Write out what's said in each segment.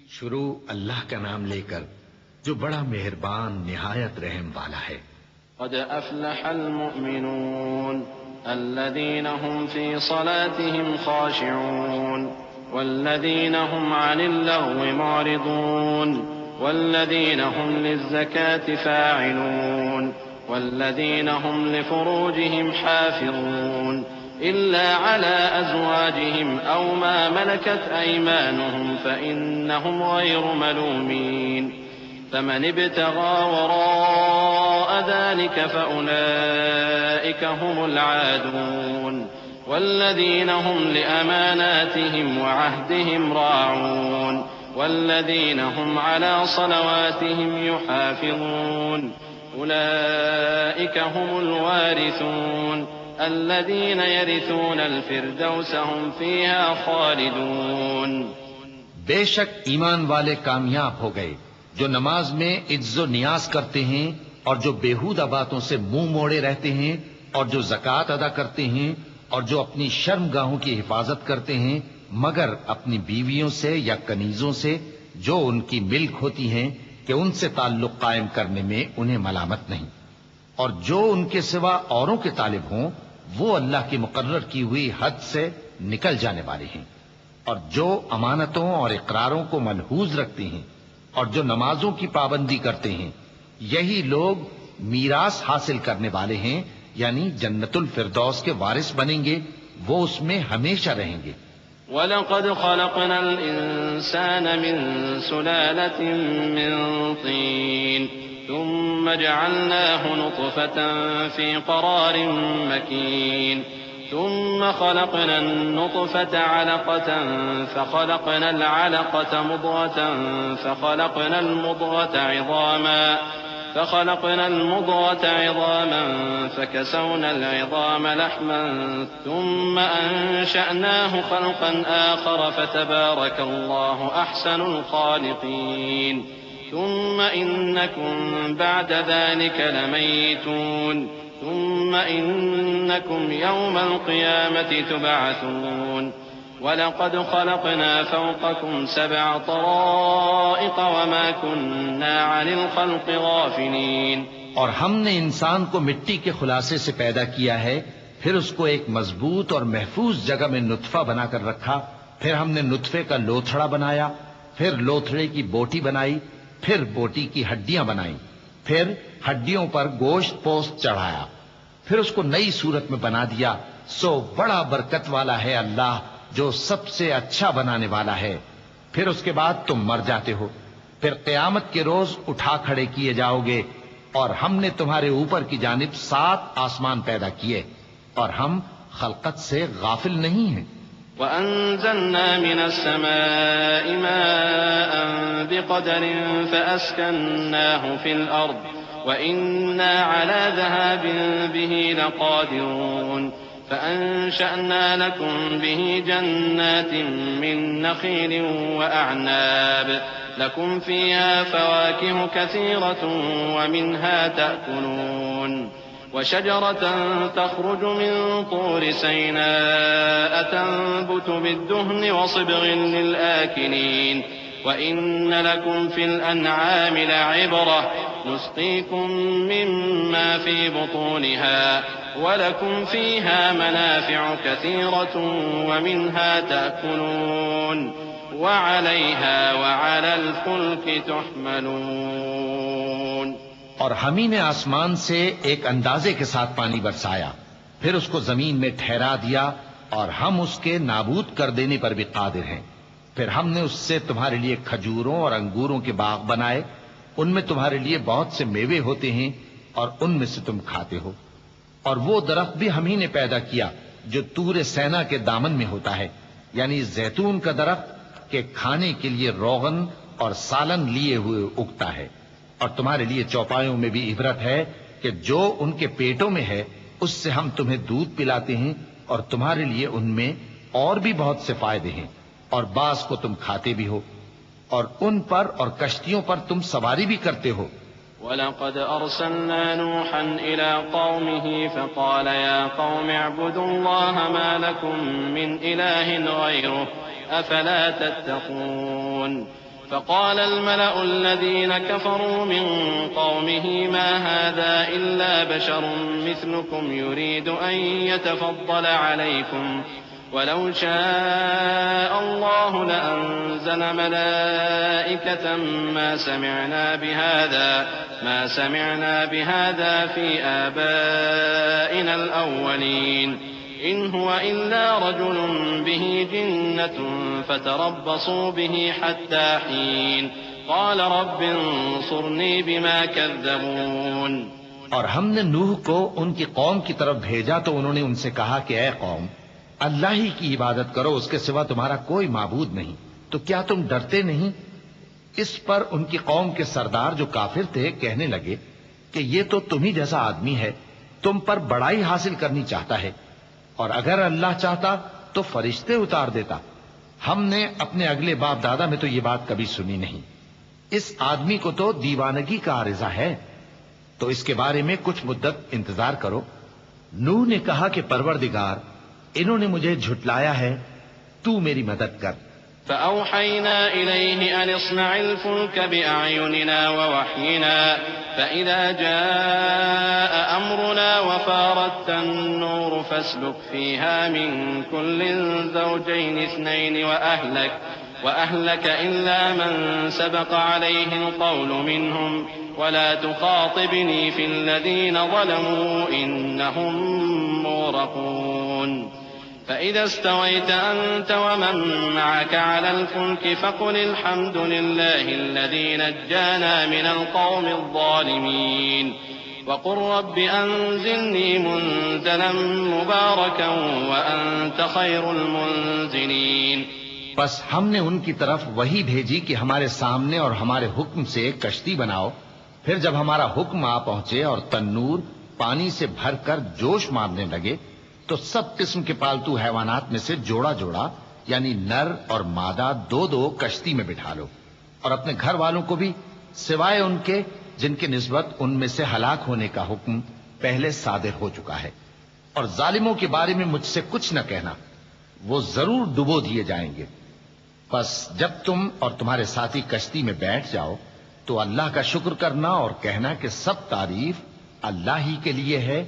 شروع اللہ کا نام لے کر جو بڑا مہربان نہایت رحم والا ہے۔ قد افلح المؤمنون الذين هم في صلاتهم خاشعون والذين هم عن اللغو معرضون والذين هم للزكاة فاعلون والذين هم لفروجهم حافظون إلا على أزواجهم أو ما ملكت أيمانهم فإنهم غير ملومين فمن ابتغى وراء ذلك فأولئك هم العادون والذين هم لأماناتهم وعهدهم راعون والذين هم على صلواتهم يحافظون أولئك هم الوارثون الذين يرثون الفردوس هم فيها خالدون۔ بے شک ایمان والے کامیاب ہو گئے جو نماز میں عز و نیاز کرتے ہیں اور جو بیہودہ باتوں سے منہ موڑے رہتے ہیں اور جو زکوٰۃ ادا کرتے ہیں اور جو اپنی شرمگاہوں کی حفاظت کرتے ہیں مگر اپنی بیویوں سے یا کنیزوں سے جو ان کی ملک ہوتی ہیں کہ ان سے تعلق قائم کرنے میں انہیں ملامت نہیں، اور جو ان کے سوا اوروں کے طالب ہوں وہ اللہ کی مقرر کی ہوئی حد سے نکل جانے والے ہیں، اور جو امانتوں اور اقراروں کو ملحوظ رکھتے ہیں اور جو نمازوں کی پابندی کرتے ہیں یہی لوگ میراث حاصل کرنے والے ہیں، یعنی جنت الفردوس کے وارث بنیں گے، وہ اس میں ہمیشہ رہیں گے۔ وَلَقَدْ خَلَقْنَا الْإِنسَانَ مِنْ سُلَالَةٍ مِّن طِينٍ ثُمَّ جَعَلْنَاهُ نُطْفَةً فِي قَرَارٍ مَّكِينٍ ثُمَّ خَلَقْنَا النُّطْفَةَ عَلَقَةً فَخَلَقْنَا الْعَلَقَةَ مُضْغَةً فخلقنا المضغة عظاما فكسونا العظام لحما ثم أنشأناه خلقا آخر فتبارك الله أحسن الخالقين ثم إنكم بعد ذلك لميتون ثم إنكم يوم القيامة تبعثون وَلَقَدْ خَلَقْنَا فَوْقَكُمْ سَبْعَ طَرَائِقَ وَمَا كُنَّا عَنِ الْخَلْقِ غَافِلِينَ۔ اور ہم نے انسان کو مٹی کے خلاصے سے پیدا کیا ہے، پھر اس کو ایک مضبوط اور محفوظ جگہ میں نطفہ بنا کر رکھا، پھر ہم نے نطفے کا لوتھڑا بنایا، پھر لوتھڑے کی بوٹی بنائی، پھر بوٹی کی ہڈیاں بنائیں، پھر ہڈیوں پر گوشت پوست چڑھایا، پھر اس کو نئی صورت میں بنا دیا۔ سو بڑا برکت والا ہے اللہ جو سب سے اچھا بنانے والا ہے۔ پھر اس کے بعد تم مر جاتے ہو، پھر قیامت کے روز اٹھا کھڑے کیے جاؤ گے، اور ہم نے تمہارے اوپر کی جانب 7 آسمان پیدا کیے، اور ہم خلقت سے غافل نہیں ہیں۔ وَأَنزَلْنَا مِنَ السَّمَاءِ مَاءً بِقَدَرٍ فَأَسْكَنَّاهُ فِي الْأَرْضِ وَإِنَّا عَلَى ذَهَابٍ بِهِ لَقَادِرُونَ فأنشأنا لكم به جنات من نخيل وأعناب لكم فيها فواكه كثيرة ومنها تأكلون وشجرة تخرج من طور سيناء تنبت بالدهن وصبغ للآكلين وإن لكم في الأنعام لعبرة نسقيكم مما في بطونها وَلَكُمْ فِيهَا مَنَافِعُ كَثِيرَةٌ وَمِنْهَا تَأْكُلُونَ وَعَلَيْهَا وَعَلَى الْفُلْكِ تُحْمَلُونَ۔ اور ہم ہی نے آسمان سے ایک اندازے کے ساتھ پانی برسایا، پھر اس کو زمین میں ٹھہرا دیا، اور ہم اس کے نابود کر دینے پر بھی قادر ہیں۔ پھر ہم نے اس سے تمہارے لیے کھجوروں اور انگوروں کے باغ بنائے، ان میں تمہارے لیے بہت سے میوے ہوتے ہیں اور ان میں سے تم کھاتے ہو۔ اور وہ درخت بھی ہم ہی نے پیدا کیا جو طور سینا کے دامن میں ہوتا ہے، یعنی زیتون کا درخت کہ کھانے کے لیے روغن اور سالن لیے ہوئے اگتا ہے، اور تمہارے لیے چوپایوں میں بھی عبرت ہے کہ جو ان کے پیٹوں میں ہے اس سے ہم تمہیں دودھ پلاتے ہیں، اور تمہارے لیے ان میں اور بھی بہت سے فائدے ہیں، اور بعض کو تم کھاتے بھی ہو، اور ان پر اور کشتیوں پر تم سواری بھی کرتے ہو۔ وَلَقَدْ أَرْسَلْنَا نُوحًا إِلَىٰ قَوْمِهِ فَقَالَ يَا قَوْمِ اعْبُدُوا اللَّهَ مَا لَكُم مِّنْ إِلَٰهٍ غَيْرُهُ أَفَلَا تَتَّقُونَ فَقَالَ الْمَلَأُ الَّذِينَ كَفَرُوا مِن قَوْمِهِ مَا هَٰذَا إِلَّا بَشَرٌ مِّثْلُكُمْ يُرِيدُ أَن يَتَفَضَّلَ عَلَيْكُمْ وَلَوْ شَاءَ اللَّهُ لَأَنزَلَ مَلَائِكَةً مَّا سَمِعْنَا بِهَٰذَا فِي آبَائِنَا الْأَوَّلِينَ إِنْ هُوَ إِلَّا رَجُلٌ بِهِ جِنَّةٌ فَتَرَبَّصُوا بِهِ حَتَّىٰ حِينٍ قَالَ رَبِّ انصُرْنِي بِمَا كَذَّبُونِ۔ اور ہم نے نوح کو ان کی قوم کی طرف بھیجا تو انہوں نے ان سے کہا کہ اے قوم، اللہ ہی کی عبادت کرو، اس کے سوا تمہارا کوئی معبود نہیں، تو کیا تم ڈرتے نہیں؟ اس پر ان کی قوم کے سردار جو کافر تھے کہنے لگے کہ یہ تو تم ہی جیسا آدمی ہے، تم پر بڑائی حاصل کرنی چاہتا ہے، اور اگر اللہ چاہتا تو فرشتے اتار دیتا۔ ہم نے اپنے اگلے باپ دادا میں تو یہ بات کبھی سنی نہیں، اس آدمی کو تو دیوانگی کا عارضہ ہے، تو اس کے بارے میں کچھ مدت انتظار کرو۔ نوح نے کہا کہ پروردگار، انہوں نے مجھے جھٹلایا ہے، تو میری مدد کر۔ فأوحينا إليه أن اصنع الفلك بأعيننا ووحينا فإذا جاء أمرنا وفارت النور فاسلك فيها من كل زوجين اثنين وأهلك إلا من سبق عليه القول منهم ولا تخاطبني في الذين ظلموا إنهم مغرقون فإذا استويت أنت ومن معك على الفلك فقل الحمد لله الذي نجانا من القوم الظالمين وقل رب أنزلني منزلا مباركا وأنت خير المنزلين۔ بس ہم نے ان کی طرف وہی بھیجی کہ ہمارے سامنے اور ہمارے حکم سے ایک کشتی بناؤ، پھر جب ہمارا حکم آ پہنچے اور تنور پانی سے بھر کر جوش مارنے لگے تو سب قسم کے پالتو حیوانات میں سے جوڑا جوڑا یعنی نر اور مادہ دو دو کشتی میں بٹھا لو، اور اپنے گھر والوں کو بھی سوائے ان کے جن کی نسبت ان میں سے ہلاک ہونے کا حکم پہلے صادر ہو چکا ہے۔ اور ظالموں کے بارے میں مجھ سے کچھ نہ کہنا، وہ ضرور ڈبو دیے جائیں گے۔ بس جب تم اور تمہارے ساتھی کشتی میں بیٹھ جاؤ تو اللہ کا شکر کرنا اور کہنا کہ سب تعریف اللہ ہی کے لیے ہے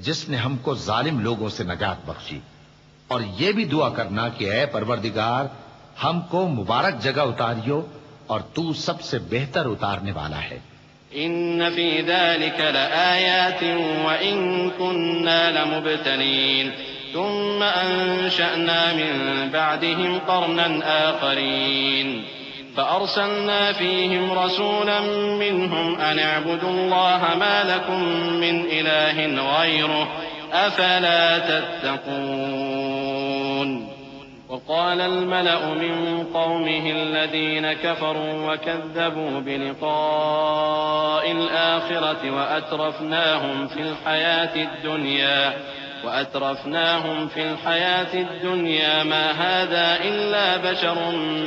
جس نے ہم کو ظالم لوگوں سے نجات بخشی، اور یہ بھی دعا کرنا کہ اے پروردگار ہم کو مبارک جگہ اتاریو اور تو سب سے بہتر اتارنے والا ہے۔ إن في ذلك لآيات وإن كنا لمبتلين ثم أنشأنا من بعدهم قرنا آخرين فأرسلنا فيهم رسولا منهم أن اعبدوا الله ما لكم من إله غيره أفلا تتقون۔ وقال الملأ من قومه الذين كفروا وكذبوا بلقاء الآخرة وأترفناهم في الحياة الدنيا ما هذا إلا بشر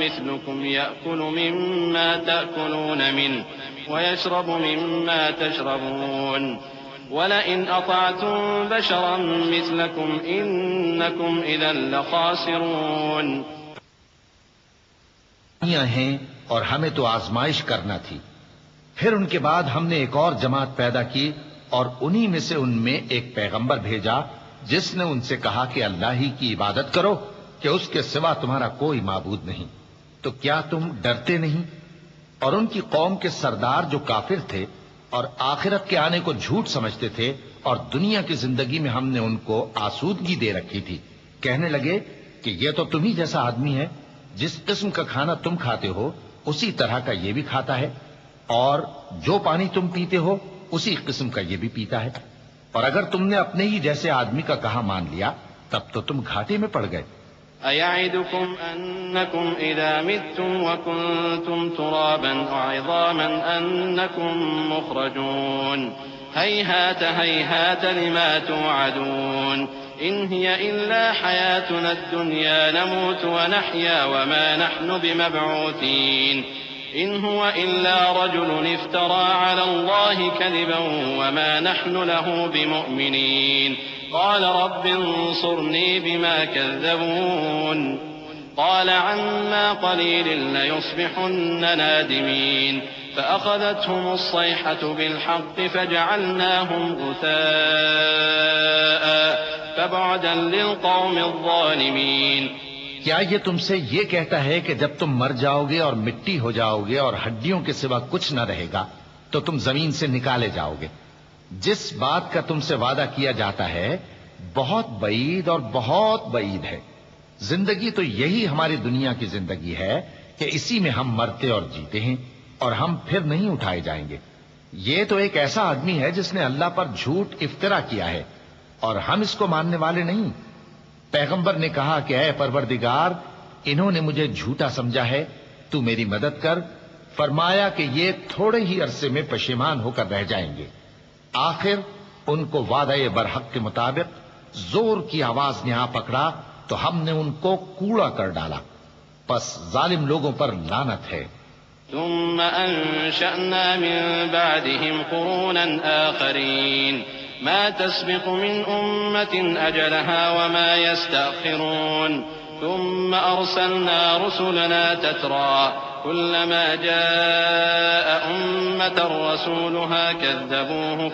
مثلكم يأكل مما تأكلون منه ويشرب مما تشربون ولئن أطعتم بشرا مثلكم إنكم إذا لخاسرون۔ ہیں اور ہمیں تو آزمائش کرنا تھی، پھر ان کے بعد ہم نے ایک اور جماعت پیدا کی اور انہی میں سے ان میں ایک پیغمبر بھیجا جس نے ان سے کہا کہ اللہ ہی کی عبادت کرو کہ اس کے سوا تمہارا کوئی معبود نہیں، تو کیا تم ڈرتے نہیں؟ اور ان کی قوم کے سردار جو کافر تھے اور آخرت کے آنے کو جھوٹ سمجھتے تھے اور دنیا کی زندگی میں ہم نے ان کو آسودگی دے رکھی تھی، کہنے لگے کہ یہ تو تم ہی جیسا آدمی ہے، جس قسم کا کھانا تم کھاتے ہو اسی طرح کا یہ بھی کھاتا ہے، اور جو پانی تم پیتے ہو اسی قسم کا یہ بھی پیتا ہے، اور اگر تم نے اپنے ہی جیسے آدمی کا کہا مان لیا تب تو تم گھاٹے میں پڑ گئے۔ أَيَعِدُكُمْ أَنَّكُمْ إِذَا مِتُّمْ وَكُنْتُمْ تُرَابًا وَعِظَامًا أَنَّكُمْ مُخْرَجُونَ هَيْهَاتَ هَيْهَاتَ لِمَا تُوعَدُونَ إِنْ هِيَ إِلَّا حَيَاتُنَا الدُّنْيَا نَمُوتُ وَنَحْيَا وَمَا نَحْنُ بِمَبْعُوثِينَ إن هو إلا رجل افترى على الله كذبا وما نحن له بمؤمنين قال رب انصرني بما كذبون قال عما قليل ليصبحن نادمين فأخذتهم الصيحة بالحق فجعلناهم غثاء فبعدا للقوم الظالمين. کیا یہ تم سے یہ کہتا ہے کہ جب تم مر جاؤ گے اور مٹی ہو جاؤ گے اور ہڈیوں کے سوا کچھ نہ رہے گا تو تم زمین سے نکالے جاؤ گے؟ جس بات کا تم سے وعدہ کیا جاتا ہے بہت بعید اور بہت بعید ہے. زندگی تو یہی ہماری دنیا کی زندگی ہے کہ اسی میں ہم مرتے اور جیتے ہیں اور ہم پھر نہیں اٹھائے جائیں گے. یہ تو ایک ایسا آدمی ہے جس نے اللہ پر جھوٹ افطرا کیا ہے اور ہم اس کو ماننے والے نہیں. پیغمبر نے کہا کہ اے پروردگار انہوں نے مجھے جھوٹا سمجھا ہے، تو میری مدد کر. فرمایا کہ یہ تھوڑے ہی عرصے میں پشیمان ہو کر رہ جائیں گے. آخر ان کو وعدہ برحق کے مطابق زور کی آواز نے آ پکڑا تو ہم نے ان کو کوڑا کر ڈالا. پس ظالم لوگوں پر لعنت ہے. ثم أنشأنا من بعدهم قرونا آخرين ما تسبق من أمة أجلها وما يستأخرون ثم أرسلنا رسلنا تترى كلما جاء أمة رسولها كذبوه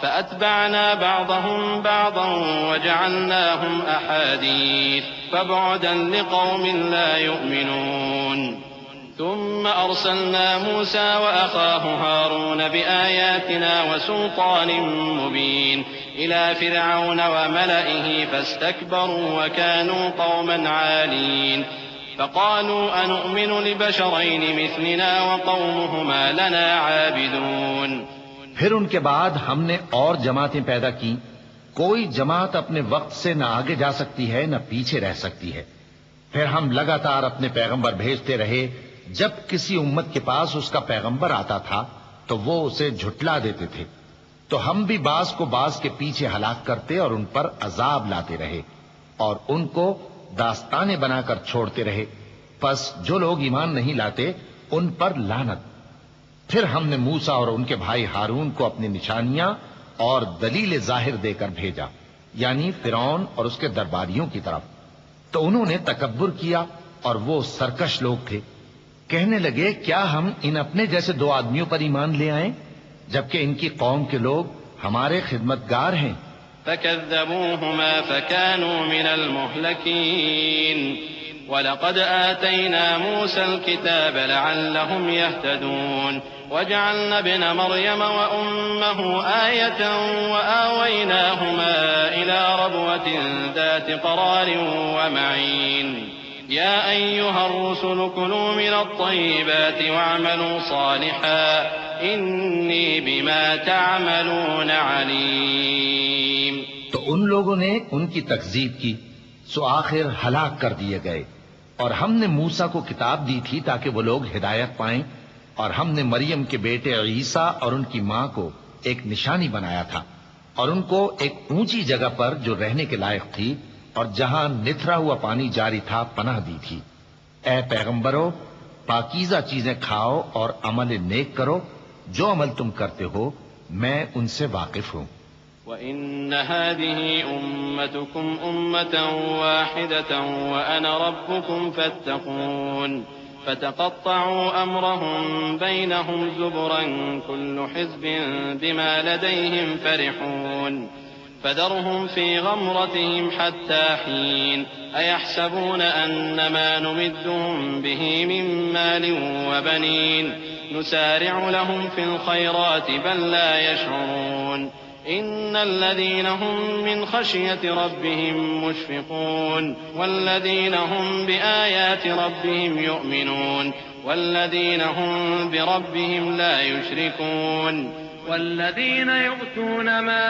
فأتبعنا بعضهم بعضا وجعلناهم أحاديث فبعدا لقوم لا يؤمنون. ثم أرسلنا موسى وأخاه هارون بآياتنا وسلطان مبين إلى فرعون وملئه فاستكبروا وكانوا قوما عالين فقالوا أنؤمن لبشرين مثلنا وقومهما لنا عابدون. پھر ان کے بعد ہم نے اور جماعتیں پیدا کی. کوئی جماعت اپنے وقت سے نہ آگے جا سکتی ہے نہ پیچھے رہ سکتی ہے. پھر ہم لگاتار اپنے پیغمبر بھیجتے رہے. جب کسی امت کے پاس اس کا پیغمبر آتا تھا تو وہ اسے جھٹلا دیتے تھے، تو ہم بھی بعض کو بعض کے پیچھے ہلاک کرتے اور ان پر عذاب لاتے رہے اور ان کو داستانیں بنا کر چھوڑتے رہے. پس جو لوگ ایمان نہیں لاتے ان پر لعنت. پھر ہم نے موسیٰ اور ان کے بھائی ہارون کو اپنی نشانیاں اور دلیل ظاہر دے کر بھیجا، یعنی فرعون اور اس کے درباریوں کی طرف. تو انہوں نے تکبر کیا اور وہ سرکش لوگ تھے. کہنے لگے کیا ہم ان اپنے جیسے دو آدمیوں پر ایمان لے آئیں جبکہ ان کی قوم کے لوگ ہمارے خدمتگار ہیں. فكذبوهما فكانوا من المهلكين وَلَقَدْ آتَيْنَا مُوسَى الْكِتَابَ لَعَلَّهُمْ يَهْتَدُونَ وَجَعَلْنَا ابْنَ مَرْيَمَ وَأُمَّهُ آيَةً وَآوَيْنَاهُمَا إِلَى رَبْوَةٍ ذَاتِ قَرَارٍ وَمَعِينٍ يَا أَيُّهَا الرُّسُلُ كُلُوا مِنَ الطَّيِّبَاتِ وَاعْمَلُوا صَالِحًا إِنِّي بِمَا تَعْمَلُونَ عَلِيمٌ. تو ان لوگوں نے ان کی تکذیب کی سو آخر ہلاک کر دیے گئے. اور ہم نے موسیٰ کو کتاب دی تھی تاکہ وہ لوگ ہدایت پائیں، اور ہم نے مریم کے بیٹے عیسیٰ اور ان کی ماں کو ایک نشانی بنایا تھا اور ان کو ایک اونچی جگہ پر جو رہنے کے لائق تھی اور جہاں نتھرا ہوا پانی جاری تھا پناہ دی تھی. اے پیغمبرو، پاکیزہ چیزیں کھاؤ اور عمل نیک کرو. جو عمل تم کرتے ہو میں ان سے واقف ہوں. وَإِنَّ هَذِهِ أُمَّتُكُمْ أُمَّةً وَاحِدَةً وَأَنَا رَبُّكُمْ فَاتَّقُونِ فَتَقَطَّعُوا أَمْرَهُمْ بَيْنَهُمْ زُبُرًا كُلُّ حِزْبٍ بِمَا لَدَيْهِمْ فَرِحُونَ فَذَرْهُمْ فِي غَمْرَتِهِمْ حَتَّى حِينٍ أَيَحْسَبُونَ أَنَّمَا نُمِدُّهُمْ بِهِ مِن مَّالٍ وَبَنِينَ نُسَارِعُ لَهُمْ فِي الْخَيْرَاتِ بَل لَّا يَشْعُرُونَ إِنَّ الَّذِينَ هُم مِّنْ خَشْيَةِ رَبِّهِم مُّشْفِقُونَ وَالَّذِينَ هُم بِآيَاتِ رَبِّهِمْ يُؤْمِنُونَ وَالَّذِينَ هُم بِرَبِّهِمْ لَا يُشْرِكُونَ وَالَّذِينَ يُؤْتُونَ مَا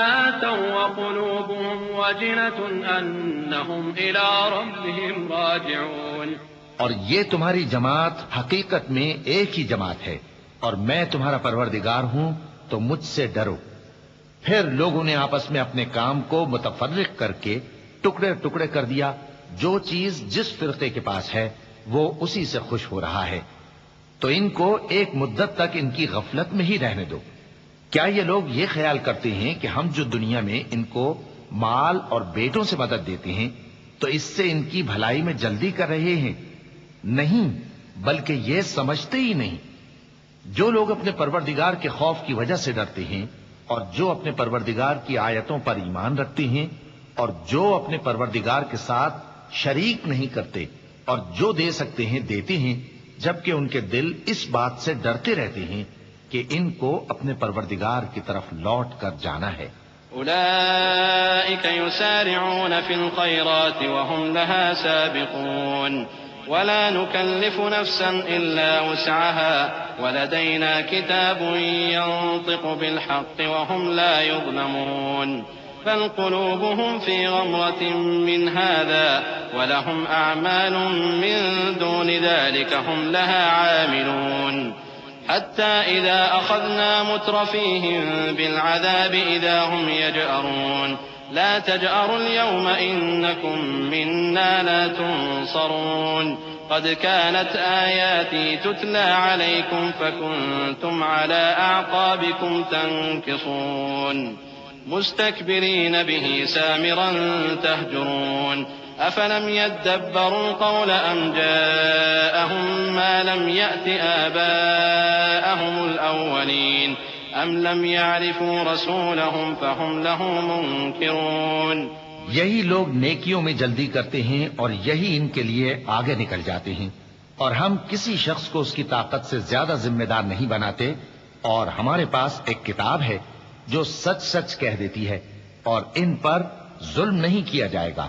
آتَوا وَقُلُوبُهُمْ وَجِلَةٌ أَنَّهُمْ إِلَىٰ رَبِّهِمْ رَاجِعُونَ. اور یہ تمہاری جماعت حقیقت میں ایک ہی جماعت ہے اور میں تمہارا پروردگار ہوں تو مجھ سے ڈرو. پھر لوگوں نے آپس میں اپنے کام کو متفرق کر کے ٹکڑے ٹکڑے کر دیا جو چیز جس فرقے کے پاس ہے وہ اسی سے خوش ہو رہا ہے، تو ان کو ایک مدت تک ان کی غفلت میں ہی رہنے دو۔ کیا یہ لوگ یہ خیال کرتے ہیں کہ ہم جو دنیا میں ان کو مال اور بیٹوں سے مدد دیتے ہیں تو اس سے ان کی بھلائی میں جلدی کر رہے ہیں؟ نہیں، بلکہ یہ سمجھتے ہی نہیں۔ جو لوگ اپنے پروردگار کے خوف کی وجہ سے ڈرتے ہیں اور جو اپنے پروردگار کی آیتوں پر ایمان رکھتے ہیں اور جو اپنے پروردگار کے ساتھ شریک نہیں کرتے اور جو دے سکتے ہیں دیتے ہیں، جبکہ ان کے دل اس بات سے ڈرتے رہتے ہیں کہ ان کو اپنے پروردگار کی طرف لوٹ کر جانا ہے۔ أولئك يسارعون في الخيرات وهم لها سابقون ولا نكلف نفسا إلا وسعها ولدينا كتاب ينطق بالحق وهم لا يظلمون بل قلوبهم في غمرة من هذا ولهم أعمال من دون ذلك هم لها عاملون حتى إذا أخذنا مترفيهم بالعذاب إذا هم يجأرون لا تجأروا اليوم إنكم منا لا تنصرون قد كانت آياتي تتلى عليكم فكنتم على أعقابكم تنكصون مستكبرين به سامرا تهجرون أفلم يدبروا القول أم جاءهم ما لم يأت آباءهم الأولين أم لم يعرفوا رسولهم فهم له منكرون۔ یہی لوگ نیکیوں میں جلدی کرتے ہیں اور یہی ان کے لیے آگے نکل جاتے ہیں، اور ہم کسی شخص کو اس کی طاقت سے زیادہ ذمہ دار نہیں بناتے، اور ہمارے پاس ایک کتاب ہے جو سچ سچ کہہ دیتی ہے اور ان پر ظلم نہیں کیا جائے گا،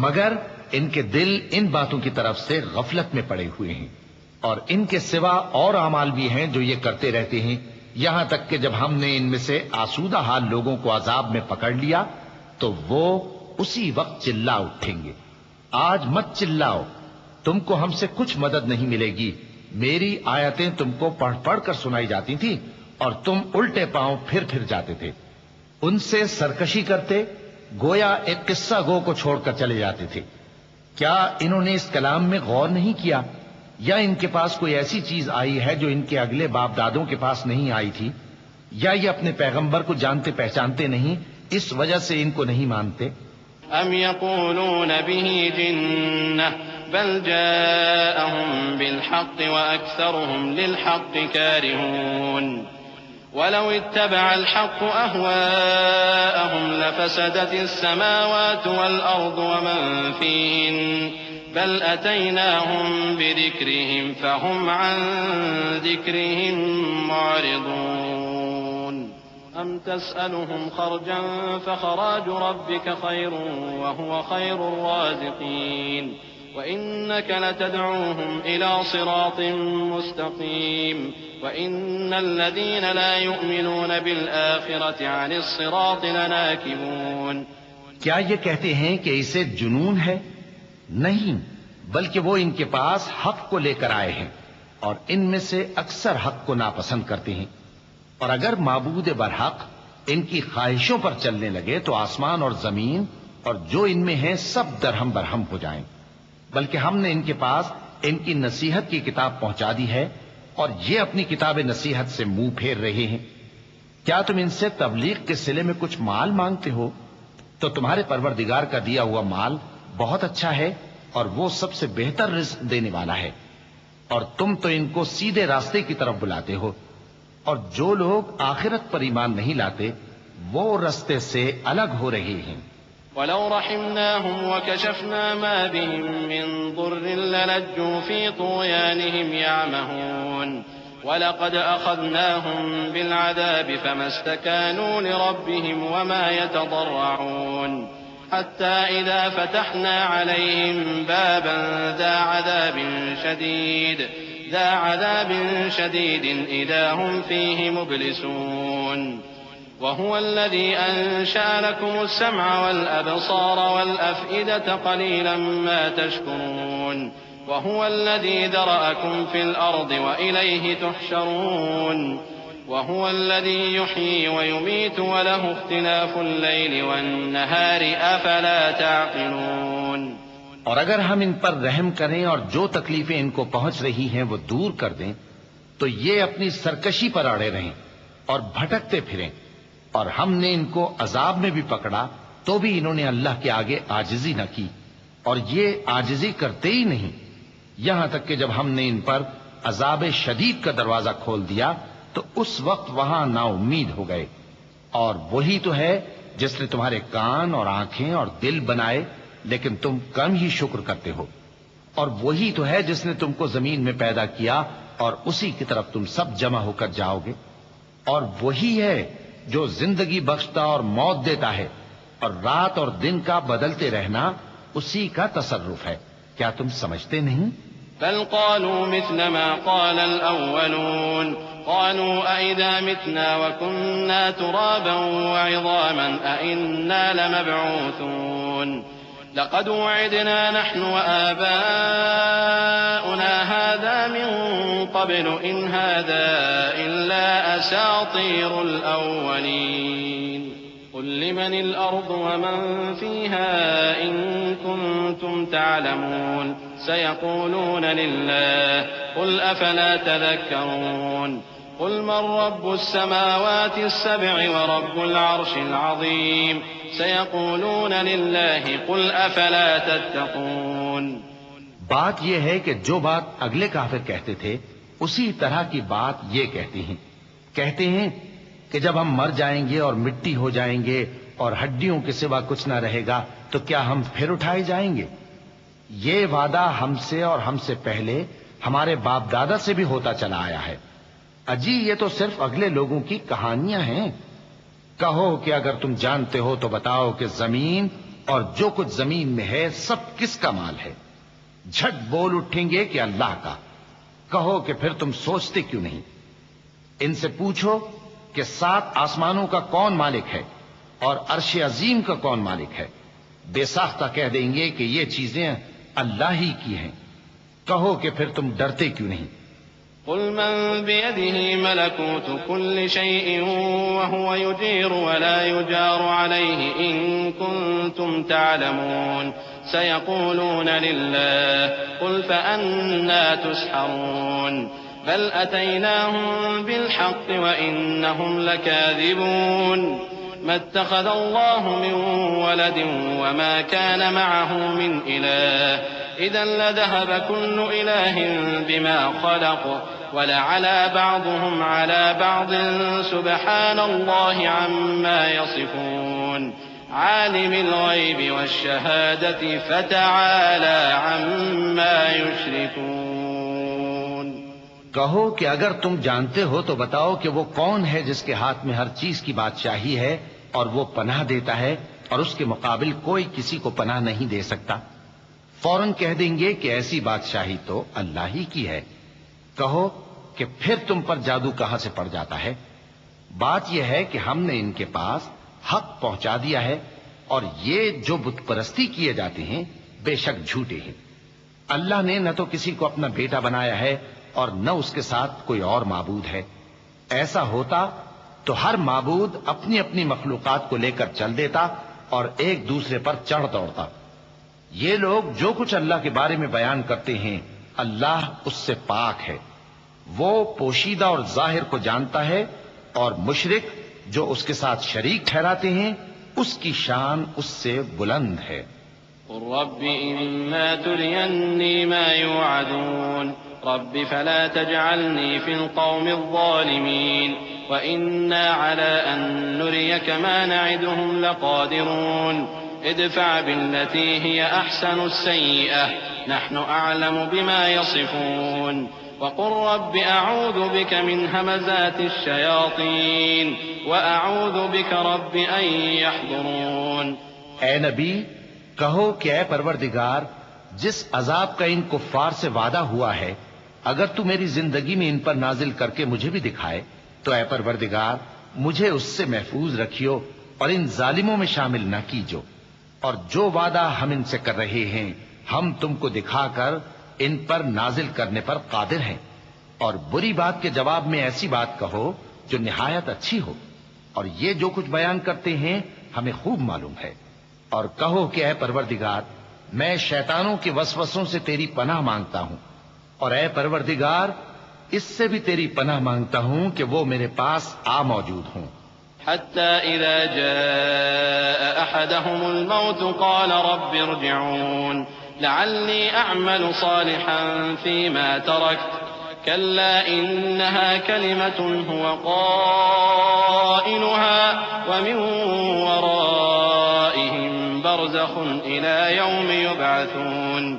مگر ان کے دل ان باتوں کی طرف سے غفلت میں پڑے ہوئے ہیں، اور ان کے سوا اور اعمال بھی ہیں جو یہ کرتے رہتے ہیں، یہاں تک کہ جب ہم نے ان میں سے آسودہ حال لوگوں کو عذاب میں پکڑ لیا تو وہ اسی وقت چلا اٹھیں گے۔ آج مت چلاؤ، تم کو ہم سے کچھ مدد نہیں ملے گی، میری آیتیں تم کو پڑھ پڑھ کر سنائی جاتی تھی اور تم الٹے پاؤں پھر جاتے تھے، ان سے سرکشی کرتے، گویا ایک قصہ گو کو چھوڑ کر چلے جاتے تھے۔ کیا انہوں نے اس کلام میں غور نہیں کیا، یا ان کے پاس کوئی ایسی چیز آئی ہے جو ان کے اگلے باپ دادوں کے پاس نہیں آئی تھی، یا یہ اپنے پیغمبر کو جانتے پہچانتے نہیں اس وجہ سے ان کو نہیں مانتے؟ ام يقولون به جنة بل جاءهم بالحق وأكثرهم للحق كارهون ولو اتبع الحق أهواءهم لفسدت السماوات والأرض ومن فيهن بل أتيناهم بذكرهم فهم عن ذكرهم معرضون أم تسألهم خرجا فخراج ربك خير وهو خير الرازقين وإنك لتدعوهم إلى صراط مستقيم وإن الذين لا يؤمنون بالآخرة عن الصراط لناكبون۔ کیا یہ کہتے ہیں کہ اسے جنون ہے؟ نہیں، بلکہ وہ ان کے پاس حق کو لے کر آئے ہیں اور ان میں سے اکثر حق کو ناپسند کرتے ہیں، اور اگر معبود برحق ان کی خواہشوں پر چلنے لگے تو آسمان اور زمین اور جو ان میں ہیں سب درہم برہم ہو جائیں، بلکہ ہم نے ان کے پاس ان کی نصیحت کی کتاب پہنچا دی ہے اور یہ اپنی کتاب نصیحت سے منہ پھیر رہے ہیں۔ کیا تم ان سے تبلیغ کے صلے میں کچھ مال مانگتے ہو؟ تو تمہارے پروردگار کا دیا ہوا مال بہت اچھا ہے اور وہ سب سے بہتر رزق دینے والا ہے، اور تم تو ان کو سیدھے راستے کی طرف بلاتے ہو، اور جو لوگ آخرت پر ایمان نہیں لاتے وہ راستے سے الگ ہو رہے ہیں۔ ولو رحمناهم وكشفنا ما بهم من ضر للجوا في طغيانهم يعمهون ولقد أخذناهم بالعذاب فما استكانوا لربهم وما يتضرعون حتى إذا فتحنا عليهم بابا ذا عذاب شديد إذا هم فيه مبلسون وهو الذي أنشأ لكم السمع والأبصار والأفئدة قليلا ما تشكرون وهو الذي ذرأكم في الأرض وإليه تحشرون وهو الذي يحيي ويميت وله اختلاف الليل والنهار أفلا تعقلون۔ اور اگر ہم ان پر رحم کریں اور جو تکلیفیں ان کو پہنچ رہی ہیں وہ دور کر دیں تو یہ اپنی سرکشی پر اڑے رہیں اور بھٹکتے پھریں، اور ہم نے ان کو عذاب میں بھی پکڑا تو بھی انہوں نے اللہ کے آگے عاجزی نہ کی، اور یہ عاجزی کرتے ہی نہیں، یہاں تک کہ جب ہم نے ان پر عذاب شدید کا دروازہ کھول دیا تو اس وقت وہاں نا امید ہو گئے۔ اور وہی تو ہے جس نے تمہارے کان اور آنکھیں اور دل بنائے لیکن تم کم ہی شکر کرتے ہو، اور وہی تو ہے جس نے تم کو زمین میں پیدا کیا اور اسی کی طرف تم سب جمع ہو کر جاؤ گے، اور وہی ہے جو زندگی بخشتا اور موت دیتا ہے، اور رات اور دن کا بدلتے رہنا اسی کا تصرف ہے، کیا تم سمجھتے نہیں؟ بل قالوا مثل ما قال الأولون قالوا أئذا متنا وكنا ترابا وعظاما أئنا لمبعوثون لقد وعدنا نحن وآباؤنا هذا من قبل إن هذا إلا أساطير الأولين قل لمن الأرض ومن فيها إن كنتم تعلمون سيقولون لله قل أفلا تذكرون قل من رب السماوات السبع ورب العرش العظيم سيقولون لله قل أفلا تتقون۔ بات یہ ہے کہ جو بات اگلے کافر کہتے تھے اسی طرح کی بات یہ کہتے ہیں کہ جب ہم مر جائیں گے اور مٹی ہو جائیں گے اور ہڈیوں کے سوا کچھ نہ رہے گا تو کیا ہم پھر اٹھائے جائیں گے؟ یہ وعدہ ہم سے اور ہم سے پہلے ہمارے باپ دادا سے بھی ہوتا چلا آیا ہے، اجی یہ تو صرف اگلے لوگوں کی کہانیاں ہیں۔ کہو کہ اگر تم جانتے ہو تو بتاؤ کہ زمین اور جو کچھ زمین میں ہے سب کس کا مال ہے؟ جھٹ بول اٹھیں گے کہ اللہ کا۔ کہو کہ پھر تم سوچتے کیوں نہیں؟ ان سے پوچھو کہ 7 آسمانوں کا کون مالک ہے اور عرش عظیم کا کون مالک ہے؟ بے ساختہ کہہ دیں گے کہ یہ چیزیں اللہ ہی کی ہیں۔ کہو کہ پھر تم ڈرتے کیوں نہیں؟ قل من بيده ملكوت كل شيء وهو يجير ولا يجار عليه إن كنتم تعلمون سيقولون لله قل فأنا تسحرون بل أتيناهم بالحق وإنهم لكاذبون ما اتخذ الله من ولد وما كان معه من إله إذا لذهب كل إله بما خلق ولعلى بعضهم على بعض سبحان الله عما يصفون عالم الغيب والشهادة فتعالى عما يشركون۔ کہو کہ اگر تم جانتے ہو تو بتاؤ کہ وہ کون ہے جس کے ہاتھ میں ہر چیز کی بادشاہی ہے اور وہ پناہ دیتا ہے اور اس کے مقابل کوئی کسی کو پناہ نہیں دے سکتا۔ فوراً کہہ دیں گے کہ ایسی بادشاہی تو اللہ ہی کی ہے۔ کہو کہ پھر تم پر جادو کہاں سے پڑ جاتا ہے؟ بات یہ ہے کہ ہم نے ان کے پاس حق پہنچا دیا ہے، اور یہ جو بت پرستی کیے جاتے ہیں بے شک جھوٹے ہیں۔ اللہ نے نہ تو کسی کو اپنا بیٹا بنایا ہے اور نہ اس کے ساتھ کوئی اور معبود ہے۔ ایسا ہوتا تو ہر معبود اپنی اپنی مخلوقات کو لے کر چل دیتا اور ایک دوسرے پر چڑھ دوڑتا۔ یہ لوگ جو کچھ اللہ کے بارے میں بیان کرتے ہیں اللہ اس سے پاک ہے، وہ پوشیدہ اور ظاہر کو جانتا ہے، اور مشرک جو اس کے ساتھ شریک ٹھہراتے ہیں اس کی شان اس سے بلند ہے۔ قل رب إما تريني ما يوعدون رب فلا تجعلني في القوم الظالمين وإنا على أن نريك ما نعدهم لقادرون ادفع بالتي هي أحسن السيئة نحن أعلم بما يصفون وقل رب أعوذ بك من همزات الشياطين وأعوذ بك رب أن يحضرون۔ اے نبی کہو کہ اے پروردگار جس عذاب کا ان کفار سے وعدہ ہوا ہے اگر تو میری زندگی میں ان پر نازل کر کے مجھے بھی دکھائے تو اے پروردگار مجھے اس سے محفوظ رکھیو اور ان ظالموں میں شامل نہ کیجو، اور جو وعدہ ہم ان سے کر رہے ہیں ہم تم کو دکھا کر ان پر نازل کرنے پر قادر ہیں، اور بری بات کے جواب میں ایسی بات کہو جو نہایت اچھی ہو، اور یہ جو کچھ بیان کرتے ہیں ہمیں خوب معلوم ہے۔ اور کہو کہ اے پروردگار میں شیطانوں کے وسوسوں سے تیری پناہ مانگتا ہوں، اور اے پروردگار اس سے بھی تیری پناہ مانگتا ہوں کہ وہ میرے پاس آ موجود ہوں۔ حتى إذا جاء أحدهم الموت قال رب ارجعون لعلي أعمل صالحا فيما تركت كلا إنها كلمة هو قائلها ومن ورائهم برزخ إلى يوم يبعثون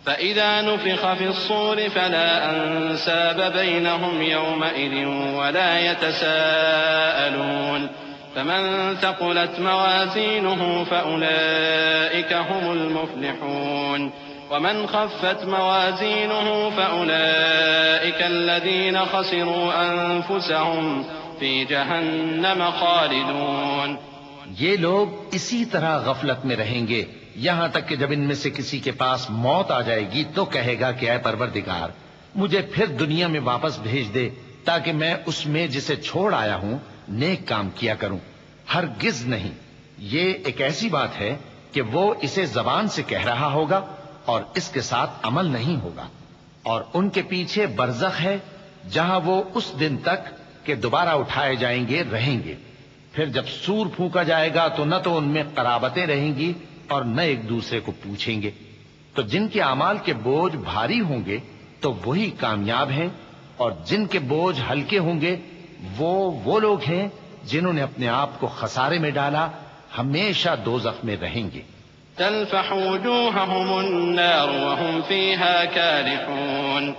فإذا نفخ في الصور فلا أنساب بينهم يومئذ ولا يتساءلون فمن ثقلت موازينه فأولئك هم المفلحون ومن خفت موازينه فأولئك الذين خسروا أنفسهم في جهنم خالدون۔ یہ لوگ اسی طرح غفلت میں رہیں گے یہاں تک کہ جب ان میں سے کسی کے پاس موت آ جائے گی تو کہے گا کہ اے پروردگار مجھے پھر دنیا میں واپس بھیج دے تاکہ میں اس میں جسے چھوڑ آیا ہوں نیک کام کیا کروں۔ ہرگز نہیں، یہ ایک ایسی بات ہے کہ وہ اسے زبان سے کہہ رہا ہوگا اور اس کے ساتھ عمل نہیں ہوگا، اور ان کے پیچھے برزخ ہے جہاں وہ اس دن تک کہ دوبارہ اٹھائے جائیں گے رہیں گے۔ پھر جب سور پھونکا جائے گا تو نہ تو ان میں قرابتیں رہیں گی اور نہ ایک دوسرے کو پوچھیں گے۔ تو جن کے اعمال کے بوجھ بھاری ہوں گے تو وہی کامیاب ہیں، اور جن کے بوجھ ہلکے ہوں گے وہ لوگ ہیں جنہوں نے اپنے آپ کو خسارے میں ڈالا، ہمیشہ دوزخ میں رہیں گے۔ تلفح وجوههم النار وهم فيها كالحون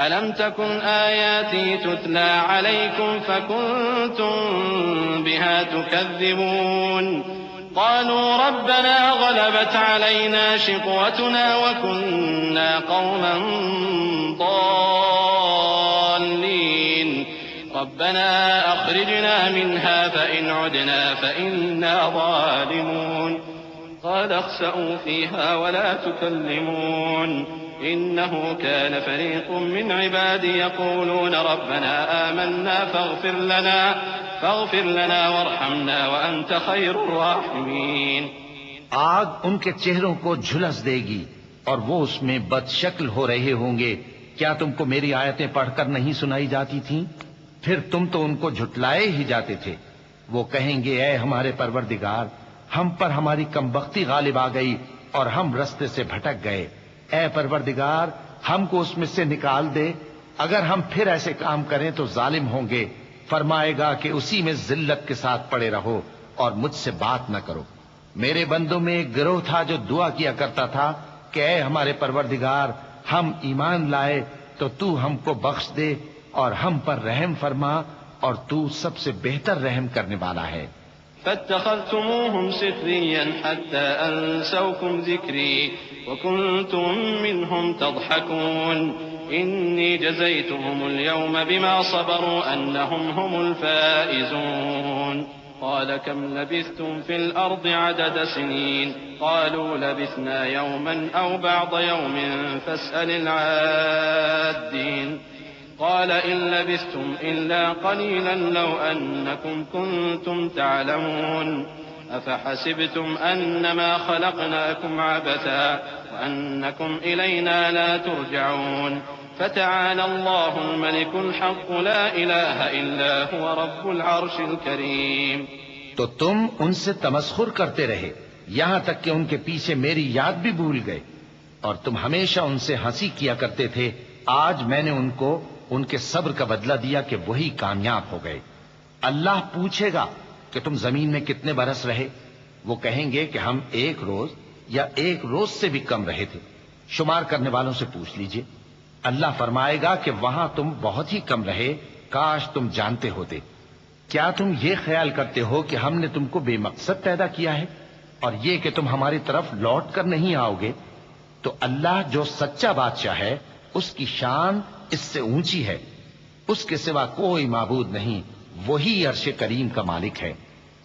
ألم تكن آياتي تتلى عليكم فكنتم بها تكذبون قالوا ربنا غلبت علينا شقوتنا وكنا قوما ضالين ربنا أخرجنا منها فإن عدنا فإنا ظالمون قال اخسئوا فيها ولا تكلمون إنه كان فريق من عبادي يقولون ربنا آمنا فاغفر لنا وارحمنا وأنت خير الراحمين۔ آگ ان کے چہروں کو جھلس دے گی اور وہ اس میں بد شکل ہو رہے ہوں گے۔ کیا تم کو میری آیتیں پڑھ کر نہیں سنائی جاتی تھیں؟ پھر تم تو ان کو جھٹلائے ہی جاتے تھے۔ وہ کہیں گے اے ہمارے پروردگار ہم پر ہماری کمبختی غالب آ گئی اور ہم رستے سے بھٹک گئے، اے پروردگار ہم کو اس میں سے نکال دے، اگر ہم پھر ایسے کام کریں تو ظالم ہوں گے۔ فرمائے گا کہ اسی میں ذلت کے ساتھ پڑے رہو اور مجھ سے بات نہ کرو۔ میرے بندوں میں ایک گروہ تھا جو دعا کیا کرتا تھا کہ اے ہمارے پروردگار ہم ایمان لائے تو تو ہم کو بخش دے اور ہم پر رحم فرما، اور تو سب سے بہتر رحم کرنے والا ہے۔ فاتخذتموهم سخريا حتى أنسوكم ذكري وكنتم منهم تضحكون إني جزيتهم اليوم بما صبروا أنهم هم الفائزون قال كم لبثتم في الأرض عدد سنين قالوا لبثنا يوما أو بعض يوم فاسأل العادين قال إن لبثتم إلا قليلا لو أنكم كنتم تعلمون أفحسبتم أنما خلقناكم عبثا وأنكم إلينا لا ترجعون فتعالى الله الملك الحق لا إله إلا هو رب العرش الكريم۔ تو تم ان سے تمسخر کرتے رہے یہاں تک کہ ان کے پیچھے میری یاد بھی بھول گئے، اور تم ہمیشہ ان سے ہنسی کیا کرتے تھے۔ آج میں نے ان کو ان کے صبر کا بدلہ دیا کہ وہی کامیاب ہو گئے۔ اللہ پوچھے گا کہ تم زمین میں کتنے برس رہے؟ وہ کہیں گے کہ ہم 1 روز یا 1 روز سے بھی کم رہے تھے، شمار کرنے والوں سے پوچھ لیجئے۔ اللہ فرمائے گا کہ وہاں تم بہت ہی کم رہے، کاش تم جانتے ہوتے۔ کیا تم یہ خیال کرتے ہو کہ ہم نے تم کو بے مقصد پیدا کیا ہے اور یہ کہ تم ہماری طرف لوٹ کر نہیں آؤ گے؟ تو اللہ جو سچا بادشاہ ہے اس کی شان اس سے اونچی ہے، اس کے سوا کوئی معبود نہیں، وہی عرش کریم کا مالک ہے۔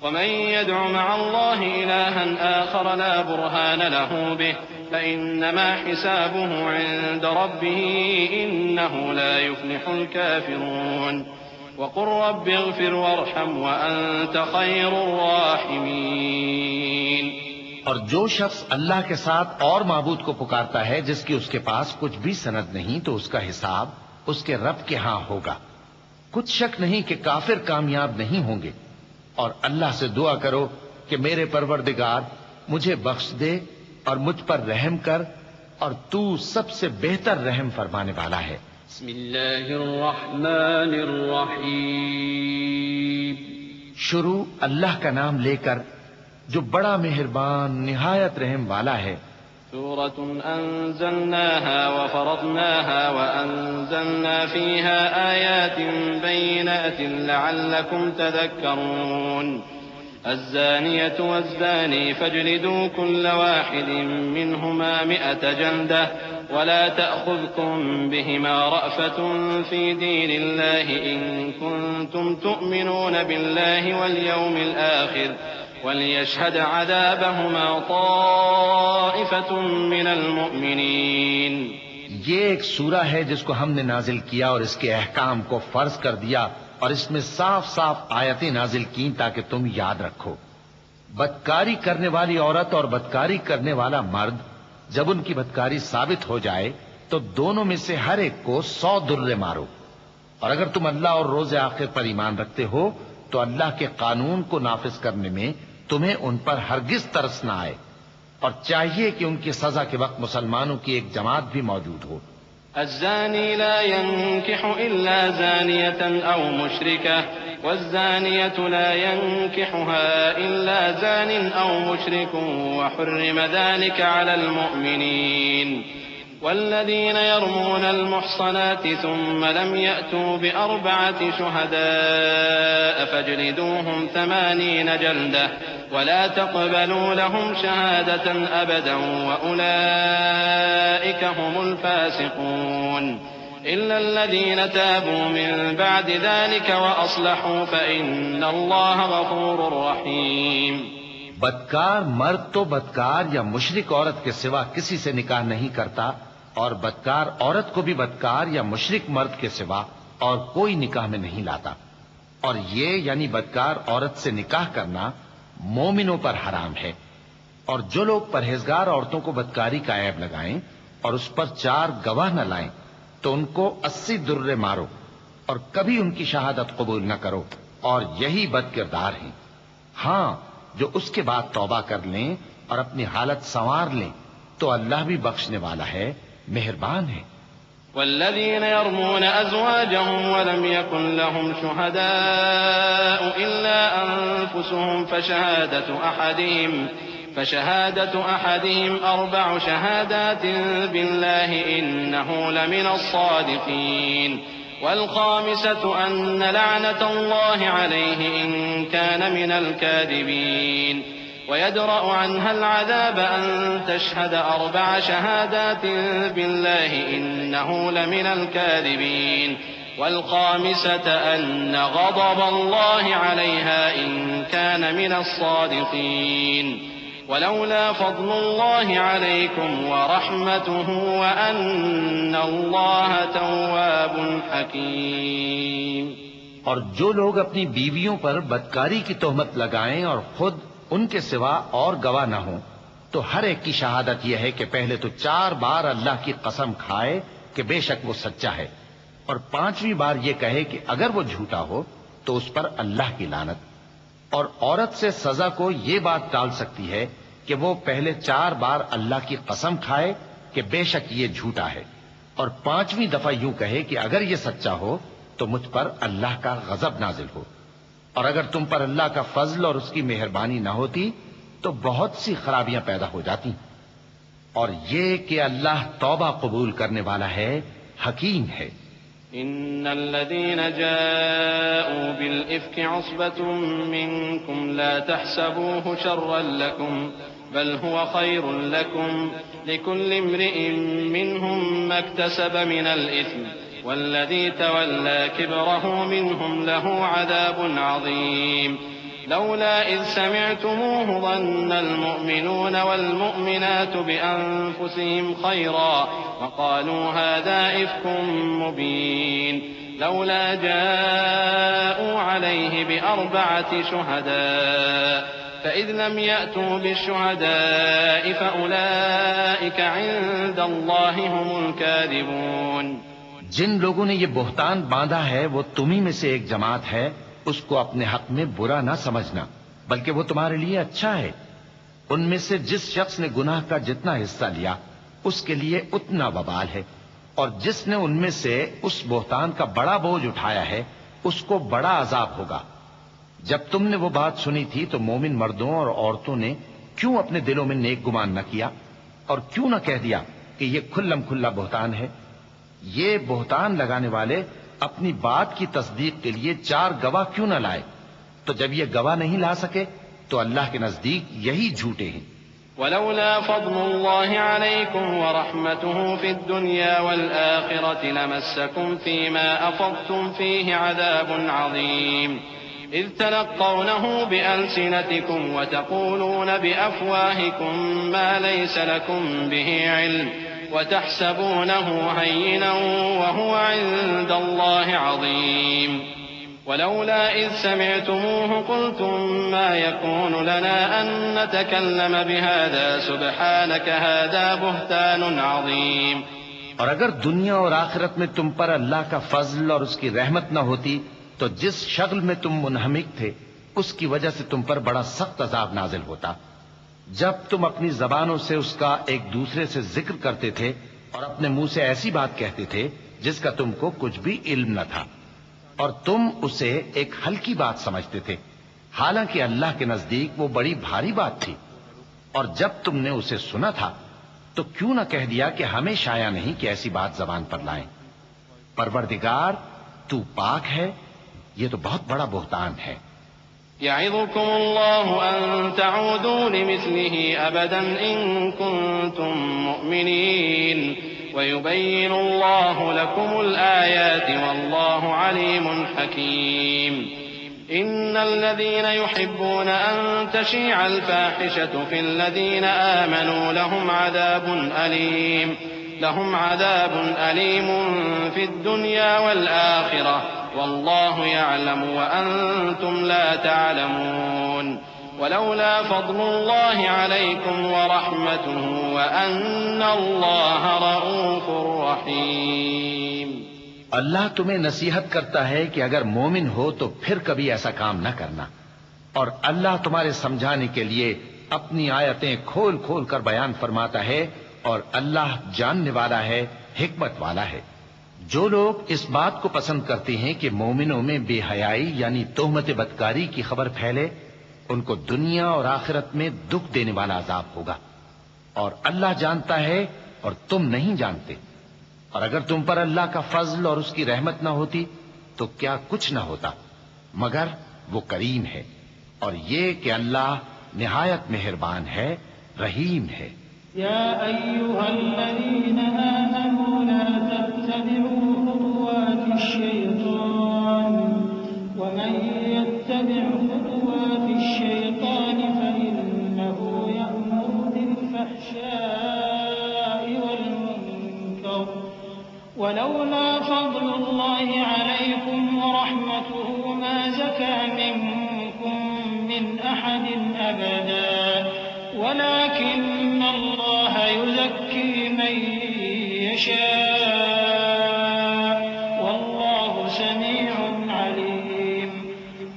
ومن يدع مع الله إلها آخر لا برهان له به فإنما حسابه عند ربه إنه لا يفلح الكافرون وقل رب اغفر وارحم وأنت خير الراحمين۔ اور جو شخص اللہ کے ساتھ اور معبود کو پکارتا ہے جس کی اس کے پاس کچھ بھی سند نہیں، تو اس کا حساب اس کے رب کے ہاں ہوگا۔ کچھ شک نہیں کہ کافر کامیاب نہیں ہوں گے۔ اور اللہ سے دعا کرو کہ میرے پروردگار مجھے بخش دے اور مجھ پر رحم کر، اور تو سب سے بہتر رحم فرمانے والا ہے۔ بسم اللہ الرحمن الرحیم۔ شروع اللہ کا نام لے کر جو بڑا مہربان نہایت رحم والا ہے۔ سورة أنزلناها وفرضناها وأنزلنا فيها آيات بينات لعلكم تذكرون الزانية والزاني فاجلدوا كل واحد منهما 100 جلدة ولا تأخذكم بهما رأفة في دين الله إن كنتم تؤمنون بالله واليوم الآخر وَلْيَشْهَدْ عَذَابَهُمَا طَائِفَةٌ مِّنَ الْمُؤْمِنِينَ۔ یہ ایک سورہ ہے جس کو ہم نے نازل کیا اور اس کے احکام کو فرض کر دیا، اور اس میں صاف صاف آیتیں نازل کی تاکہ تم یاد رکھو۔ بدکاری کرنے والی عورت اور بدکاری کرنے والا مرد جب ان کی بدکاری ثابت ہو جائے تو دونوں میں سے ہر ایک کو 100 درے مارو۔ اور اگر تم اللہ اور روز آخر پر ایمان رکھتے ہو تو اللہ کے قانون کو نافذ کرنے میں تمہیں ان پر ہرگز ترس نہ آئے، اور چاہیے کہ ان کی سزا کے وقت مسلمانوں کی ایک جماعت بھی موجود ہو۔ الزاني لا ينكح إلا زانية أو مشركة والزانية لا ينكحها إلا زان أو مشرك وحرم ذلك على المؤمنين والذين يرمون المحصنات ثم لم يأتوا ب4 شهداء فاجلدوهم 80 جلدة ولا تقبلوا لهم شهادة أبدا وأولئك هم الفاسقون إلا الذين تابوا من بعد ذلك وأصلحوا فإن الله غفور رحيم۔ بدکار مرد تو بدکار یا مشرک عورت کے سوا کسی سے نکاح نہیں کرتا، اور بدکار عورت کو بھی بدکار یا مشرک مرد کے سوا اور کوئی نکاح میں نہیں لاتا۔ اور یہ یعنی بدکار عورت سے نکاح کرنا مومنوں پر حرام ہے۔ اور جو لوگ پرہیزگار عورتوں کو بدکاری کا عیب لگائیں اور اس پر 4 گواہ نہ لائیں تو ان کو 80 درے مارو، اور کبھی ان کی شہادت قبول نہ کرو، اور یہی بد کردار ہیں۔ ہاں، جو اس کے بعد توبہ کر لیں اور اپنی حالت سنوار لیں تو اللہ بھی بخشنے والا ہے، مہربان ہے۔ والذين يرمون أزواجهم ولم يكن لهم شهداء إلا أنفسهم فشهادة أحدهم 4 شهادات بالله إنه لمن الصادقين والخامسة أن لعنة الله عليه إن كان من الكاذبين ويدرأ عنها العذاب أن تشهد 4 شهادات بالله إنه لمن الكاذبين والخامسة أن غضب الله عليها إن كان من الصادقين ولولا فضل الله عليكم ورحمته وأن الله تواب حكيم۔ اور جو لوگ اپنی بیویوں پر بدکاری کی تہمت لگائیں اور خود ان کے سوا اور گواہ نہ ہوں تو ہر ایک کی شہادت یہ ہے کہ پہلے تو 4 بار اللہ کی قسم کھائے کہ بے شک وہ سچا ہے، اور 5ویں بار یہ کہے کہ اگر وہ جھوٹا ہو تو اس پر اللہ کی لعنت۔ اور عورت سے سزا کو یہ بات ٹال سکتی ہے کہ وہ پہلے 4 بار اللہ کی قسم کھائے کہ بے شک یہ جھوٹا ہے، اور 5ویں دفعہ یوں کہے کہ اگر یہ سچا ہو تو مجھ پر اللہ کا غضب نازل ہو۔ اور اگر تم پر اللہ کا فضل اور اس کی مہربانی نہ ہوتی تو بہت سی خرابیاں پیدا ہو جاتی۔ اور یہ کہ اللہ توبہ قبول کرنے والا ہے، حکیم ہے۔ إن الذين جاءوا بالإفك عصبة منكم لا تحسبوه شرا لكم بل هو خير لكم لكل امرئ منهم ما اكتسب من الإثم والذي تولى كبره منهم له عذاب عظيم لولا إذ سمعتموه ظن المؤمنون والمؤمنات بأنفسهم خيرا وقالوا هذا إفك مبين لولا جاءوا عليه ب4 شهداء فإذ لم يأتوا بالشهداء فأولئك عند الله هم الكاذبون. جن لوگوں نے یہ بہتان باندھا ہے وہ تمہیں میں سے ایک جماعت ہے، اس کو اپنے حق میں برا نہ سمجھنا، بلکہ وہ تمہارے لیے اچھا ہے۔ ان میں سے جس شخص نے گناہ کا جتنا حصہ لیا اس کے لیے اتنا وبال ہے، اور جس نے ان میں سے اس بہتان کا بڑا بوجھ اٹھایا ہے اس کو بڑا عذاب ہوگا۔ جب تم نے وہ بات سنی تھی تو مومن مردوں اور عورتوں نے کیوں اپنے دلوں میں نیک گمان نہ کیا اور کیوں نہ کہہ دیا کہ یہ کھلم کھلا بہتان ہے؟ یہ بہتان لگانے والے اپنی بات کی تصدیق کے لیے 4 گواہ کیوں نہ لائے؟ تو جب یہ گواہ نہیں لا سکے تو اللہ کے نزدیک یہی جھوٹے ہیں۔ ولولا فضل الله عليكم ورحمته في الدنيا والآخرة لمسكم فيما أفضتم فيه عذاب عظيم إذ تلقونه بألسنتكم وتقولون بأفواهكم ما ليس لكم به علم وتحسبونه هينا وهو عند الله عظيم ولولا إذ سمعتموه قلتم ما يكون لنا أن نتكلم بهذا سبحانك هذا بهتان عظيم. اور اگر دنیا اور آخرت میں تم پر اللہ کا فضل اور اس کی رحمت نہ ہوتی تو جس شغل میں تم منہمک تھے اس کی وجہ سے تم پر بڑا سخت عذاب نازل ہوتا، جب تم اپنی زبانوں سے اس کا ایک دوسرے سے ذکر کرتے تھے اور اپنے منہ سے ایسی بات کہتے تھے جس کا تم کو کچھ بھی علم نہ تھا، اور تم اسے ایک ہلکی بات سمجھتے تھے، حالانکہ اللہ کے نزدیک وہ بڑی بھاری بات تھی۔ اور جب تم نے اسے سنا تھا تو کیوں نہ کہہ دیا کہ ہمیں شایع نہیں کہ ایسی بات زبان پر لائیں؟ پروردگار تو پاک ہے، یہ تو بہت بڑا بہتان ہے۔ يعظكم الله أن تعودوا لمثله أبدا إن كنتم مؤمنين ويبين الله لكم الآيات والله عليم حكيم. إن الذين يحبون أن تشيع الفاحشة في الذين آمنوا لهم عذاب أليم في الدنيا والآخرة والله يعلم وأنتم لا تعلمون. ولولا فضل الله عليكم ورحمته وأن الله رؤوف رحيم. اللہ تمہیں نصیحت کرتا ہے کہ اگر مومن ہو تو پھر کبھی ایسا کام نہ کرنا، اور اللہ تمہارے سمجھانے کے لیے اپنی آیتیں کھول کھول کر بیان فرماتا ہے، اور اللہ جاننے والا ہے، حکمت والا ہے۔ جو لوگ اس بات کو پسند کرتے ہیں کہ مومنوں میں بے حیائی یعنی تہمت بدکاری کی خبر پھیلے، ان کو دنیا اور آخرت میں دکھ دینے والا عذاب ہوگا، اور اللہ جانتا ہے اور تم نہیں جانتے۔ اور اگر تم پر اللہ کا فضل اور اس کی رحمت نہ ہوتی تو کیا کچھ نہ ہوتا، مگر وہ کریم ہے، اور یہ کہ اللہ نہایت مہربان ہے، رحیم ہے۔ يا أيها الذين آمنوا لا تتبعوا خطوات الشيطان ومن يتبع خطوات الشيطان فإنه يأمر بالفحشاء والمنكر ولولا فضل الله عليكم ورحمته ما زكى منكم من أحد أبدا ولكن الله يزكي من يشاء والله سميع عليم.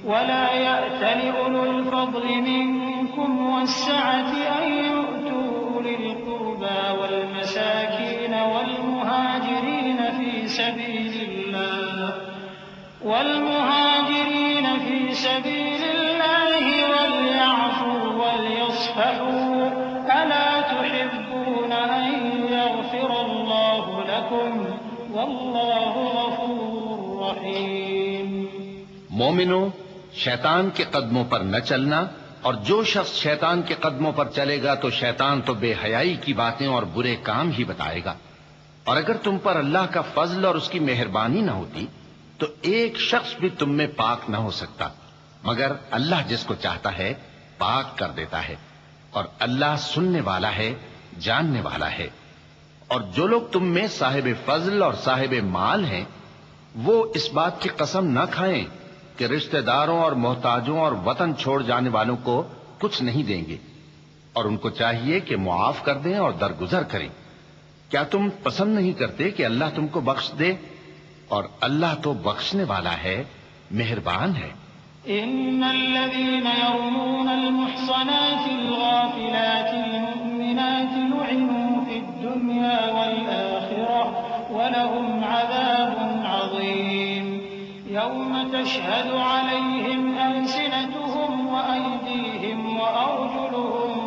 ولا يأتل أولو الفضل منكم والسعة أن يؤتوا أولي القربى والمساكين والمهاجرين في سبيل الله وليعفوا وليصفحوا ألا تحبون أن يغفر الله لكم والله غفور رحيم. مومنو، شیطان کے قدموں پر نہ چلنا، اور جو شخص شیطان کے قدموں پر چلے گا تو شیطان تو بے حیائی کی باتیں اور برے کام ہی بتائے گا۔ اور اگر تم پر اللہ کا فضل اور اس کی مہربانی نہ ہوتی تو ایک شخص بھی تم میں پاک نہ ہو سکتا، مگر اللہ جس کو چاہتا ہے پاک کر دیتا ہے، اور اللہ سننے والا ہے، جاننے والا ہے۔ اور جو لوگ تم میں صاحب فضل اور صاحب مال ہیں وہ اس بات کی قسم نہ کھائیں کہ رشتہ داروں اور محتاجوں اور وطن چھوڑ جانے والوں کو کچھ نہیں دیں گے، اور ان کو چاہیے کہ معاف کر دیں اور درگزر کریں۔ کیا تم پسند نہیں کرتے کہ اللہ تم کو بخش دے؟ اور اللہ تو بخشنے والا ہے، مہربان ہے۔ إن الذين يرمون المحصنات الغافلات المؤمنات لعنوا في الدنيا والآخرة ولهم عذاب عظيم يوم تشهد عليهم ألسنتهم وأيديهم وأرجلهم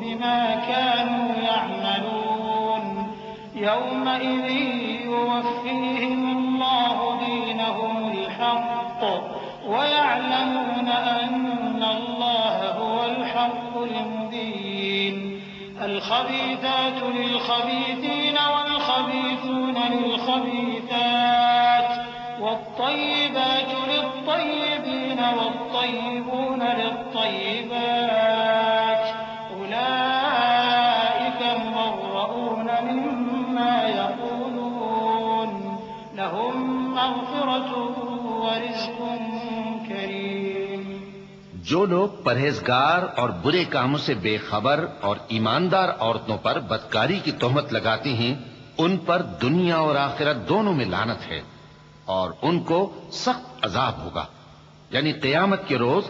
بما كانوا يعملون يومئذ يوفيهم الله دينهم الحق ويعلمون أن الله هو الحق المبين الخبيثات للخبيثين والخبيثون للخبيثات والطيبات للطيبين والطيبون للطيبات أولئك مبرؤون مما يقولون لهم مغفرة ورزق کریم۔ جو لوگ پرہیزگار اور برے کاموں سے بے خبر اور ایماندار عورتوں پر بدکاری کی تہمت لگاتے ہیں، ان پر دنیا اور آخرت دونوں میں لعنت ہے، اور ان کو سخت عذاب ہوگا، یعنی قیامت کے روز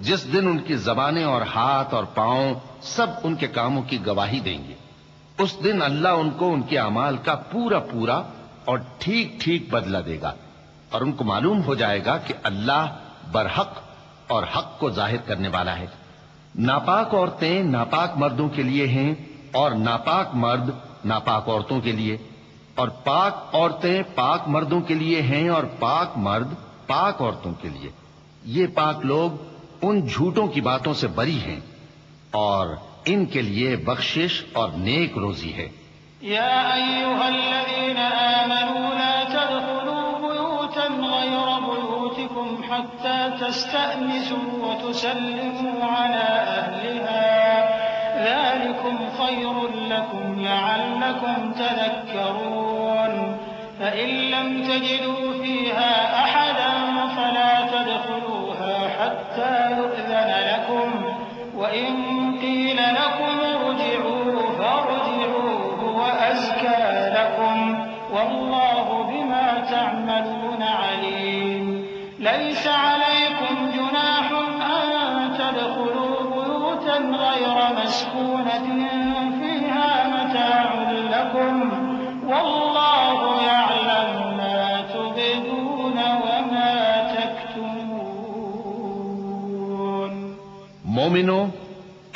جس دن ان کی زبانیں اور ہاتھ اور پاؤں سب ان کے کاموں کی گواہی دیں گے۔ اس دن اللہ ان کو ان کے اعمال کا پورا پورا اور ٹھیک ٹھیک بدلہ دے گا، اور ان کو معلوم ہو جائے گا کہ اللہ برحق اور حق کو ظاہر کرنے والا ہے۔ ناپاک عورتیں ناپاک مردوں کے لیے ہیں، اور ناپاک مرد ناپاک عورتوں کے لیے، اور پاک عورتیں پاک مردوں کے لیے ہیں، اور پاک مرد پاک عورتوں کے لیے۔ یہ پاک لوگ ان جھوٹوں کی باتوں سے بری ہیں، اور ان کے لیے بخشش اور نیک روزی ہے۔ يا أيها الذين آمنوا لا تدخلوا بيوتا غير بيوتكم حتى تستأنسوا وتسلموا على أهلها ذلكم خير لكم لعلكم تذكرون فإن لم تجدوا فيها أحدا فلا تدخلوها حتى يؤذن لكم وإن قيل لكم ارجعوا فارجعوا وأزكى لكم والله بما تعملون عليم ليس عليكم جناح أن تدخلوا بيوتا غير مسكونة فيها متاع لكم والله يعلم ما تبدون وما تكتمون۔ مومنوں،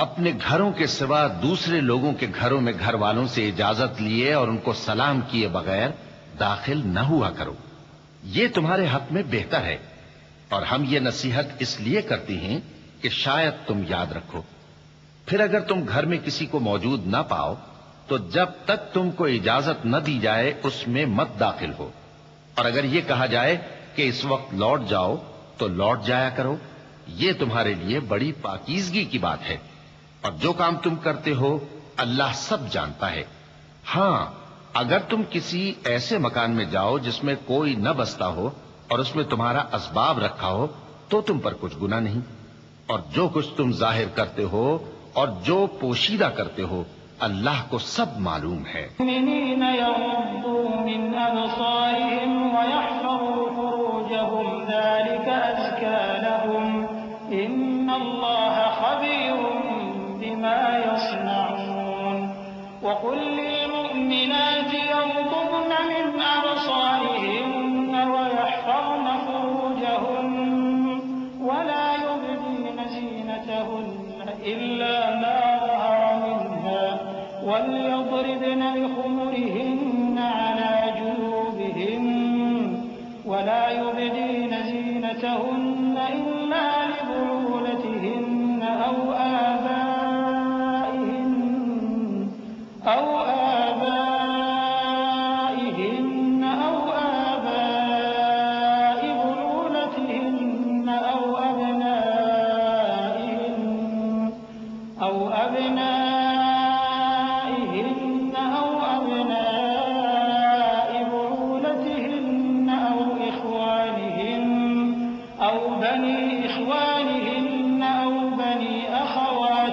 اپنے گھروں کے سوا دوسرے لوگوں کے گھروں میں گھر والوں سے اجازت لیے اور ان کو سلام کیے بغیر داخل نہ ہوا کرو، یہ تمہارے حق میں بہتر ہے، اور ہم یہ نصیحت اس لیے کرتے ہیں کہ شاید تم یاد رکھو۔ پھر اگر تم گھر میں کسی کو موجود نہ پاؤ تو جب تک تم کو اجازت نہ دی جائے اس میں مت داخل ہو، اور اگر یہ کہا جائے کہ اس وقت لوٹ جاؤ تو لوٹ جایا کرو، یہ تمہارے لیے بڑی پاکیزگی کی بات ہے، اور جو کام تم کرتے ہو اللہ سب جانتا ہے۔ ہاں، اگر تم کسی ایسے مکان میں جاؤ جس میں کوئی نہ بستا ہو اور اس میں تمہارا اسباب رکھا ہو تو تم پر کچھ گناہ نہیں، اور جو کچھ تم ظاہر کرتے ہو اور جو پوشیدہ کرتے ہو اللہ کو سب معلوم ہے۔ المؤمنين يغضوا من أبصارهم ويحفظوا فروجهم ذلك أزكى لهم إن الله خبير بما يصنعون وقل للمؤمنات يغضضن من أبصارهن ويحفظن فروجهن ولا يبدين زينتهن إلا ما ظهر منها وليضربن بخمرهن على جيوبهن ولا يبدين زينتهن إلا لبعولتهن أو آبائهن أو آباء بعولتهن أو أبنائهن أو أبناء بعولتهن أو إخوانهن أو بني إخوانهن أو بني أخواتهن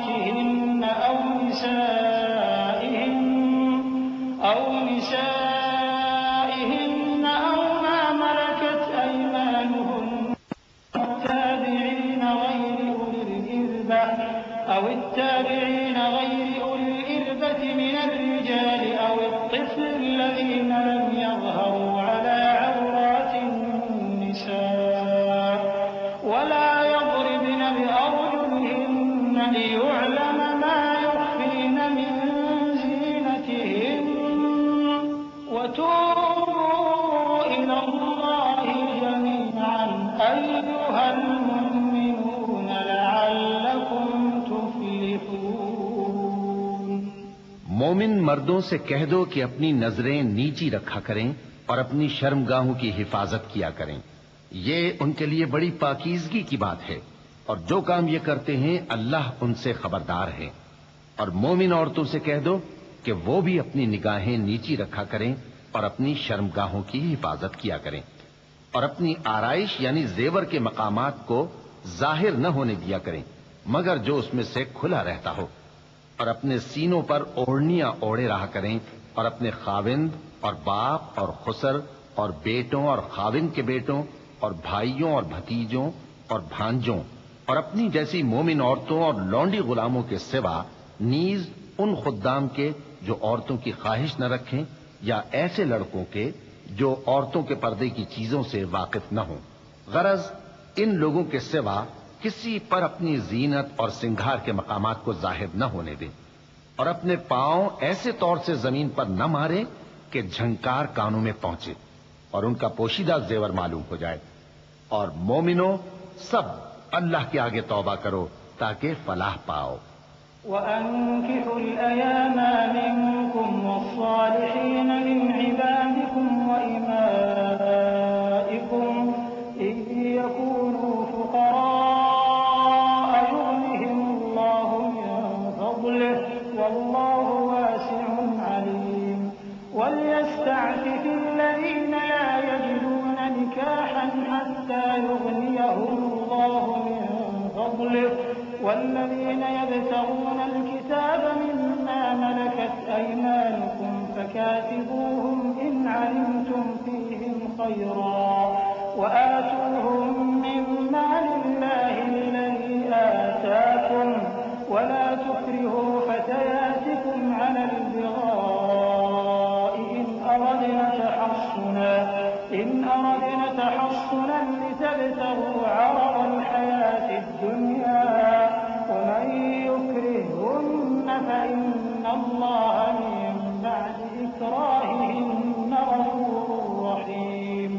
وليستعفف الذين لم يظهروا على عورات النساء ولا يضربن بأرجلهن ليعلم ما يخفين من زينتهن وتوبوا إلى الله جميعا أيها المؤمنون لعلكم تفلحون۔ مومن مردوں سے کہہ دو کہ اپنی نظریں نیچی رکھا کریں اور اپنی شرمگاہوں کی حفاظت کیا کریں، یہ ان کے لیے بڑی پاکیزگی کی بات ہے، اور جو کام یہ کرتے ہیں اللہ ان سے خبردار ہے۔ اور مومن عورتوں سے کہہ دو کہ وہ بھی اپنی نگاہیں نیچی رکھا کریں اور اپنی شرمگاہوں کی حفاظت کیا کریں، اور اپنی آرائش یعنی زیور کے مقامات کو ظاہر نہ ہونے دیا کریں مگر جو اس میں سے کھلا رہتا ہو، اور اپنے سینوں پر اوڑھنیاں اوڑھے رہا کریں، اور اپنے خاوند اور باپ اور خسر اور بیٹوں اور خاوند کے بیٹوں اور بھائیوں اور بھتیجوں اور بھانجوں اور اپنی جیسی مومن عورتوں اور لونڈی غلاموں کے سوا نیز ان خدام کے جو عورتوں کی خواہش نہ رکھیں، یا ایسے لڑکوں کے جو عورتوں کے پردے کی چیزوں سے واقف نہ ہوں۔ غرض ان لوگوں کے سوا کسی پر اپنی زینت اور سنگھار کے مقامات کو ظاہر نہ ہونے دیں، اور اپنے پاؤں ایسے طور سے زمین پر نہ ماریں کہ جھنکار کانوں میں پہنچے اور ان کا پوشیدہ زیور معلوم ہو جائے۔ اور مومنوں سب اللہ کے آگے توبہ کرو تاکہ فلاح پاؤ۔ وأنكحوا الأيام منكم والصالحين من عبادكم وإمائكم إن يكونوا فقراء يغنهم الله من فضله والله واسع عليم وليستعفف الذين لا يجدون نكاحا حتى يغنيهم الله من فضله والذين يبتغون الكتاب مما ملكت أيمانكم فكاتبوهم إن علمتم فيهم خيرا وآتوهم مما لله الذي آتاكم ولا تكرهوا فتياتكم على البغاء إن أردنا تحصنا لتبتغوا عرض الحياة الدنيا ومن يكرههن فإن الله من بعد إكراههن غفور رحيم۔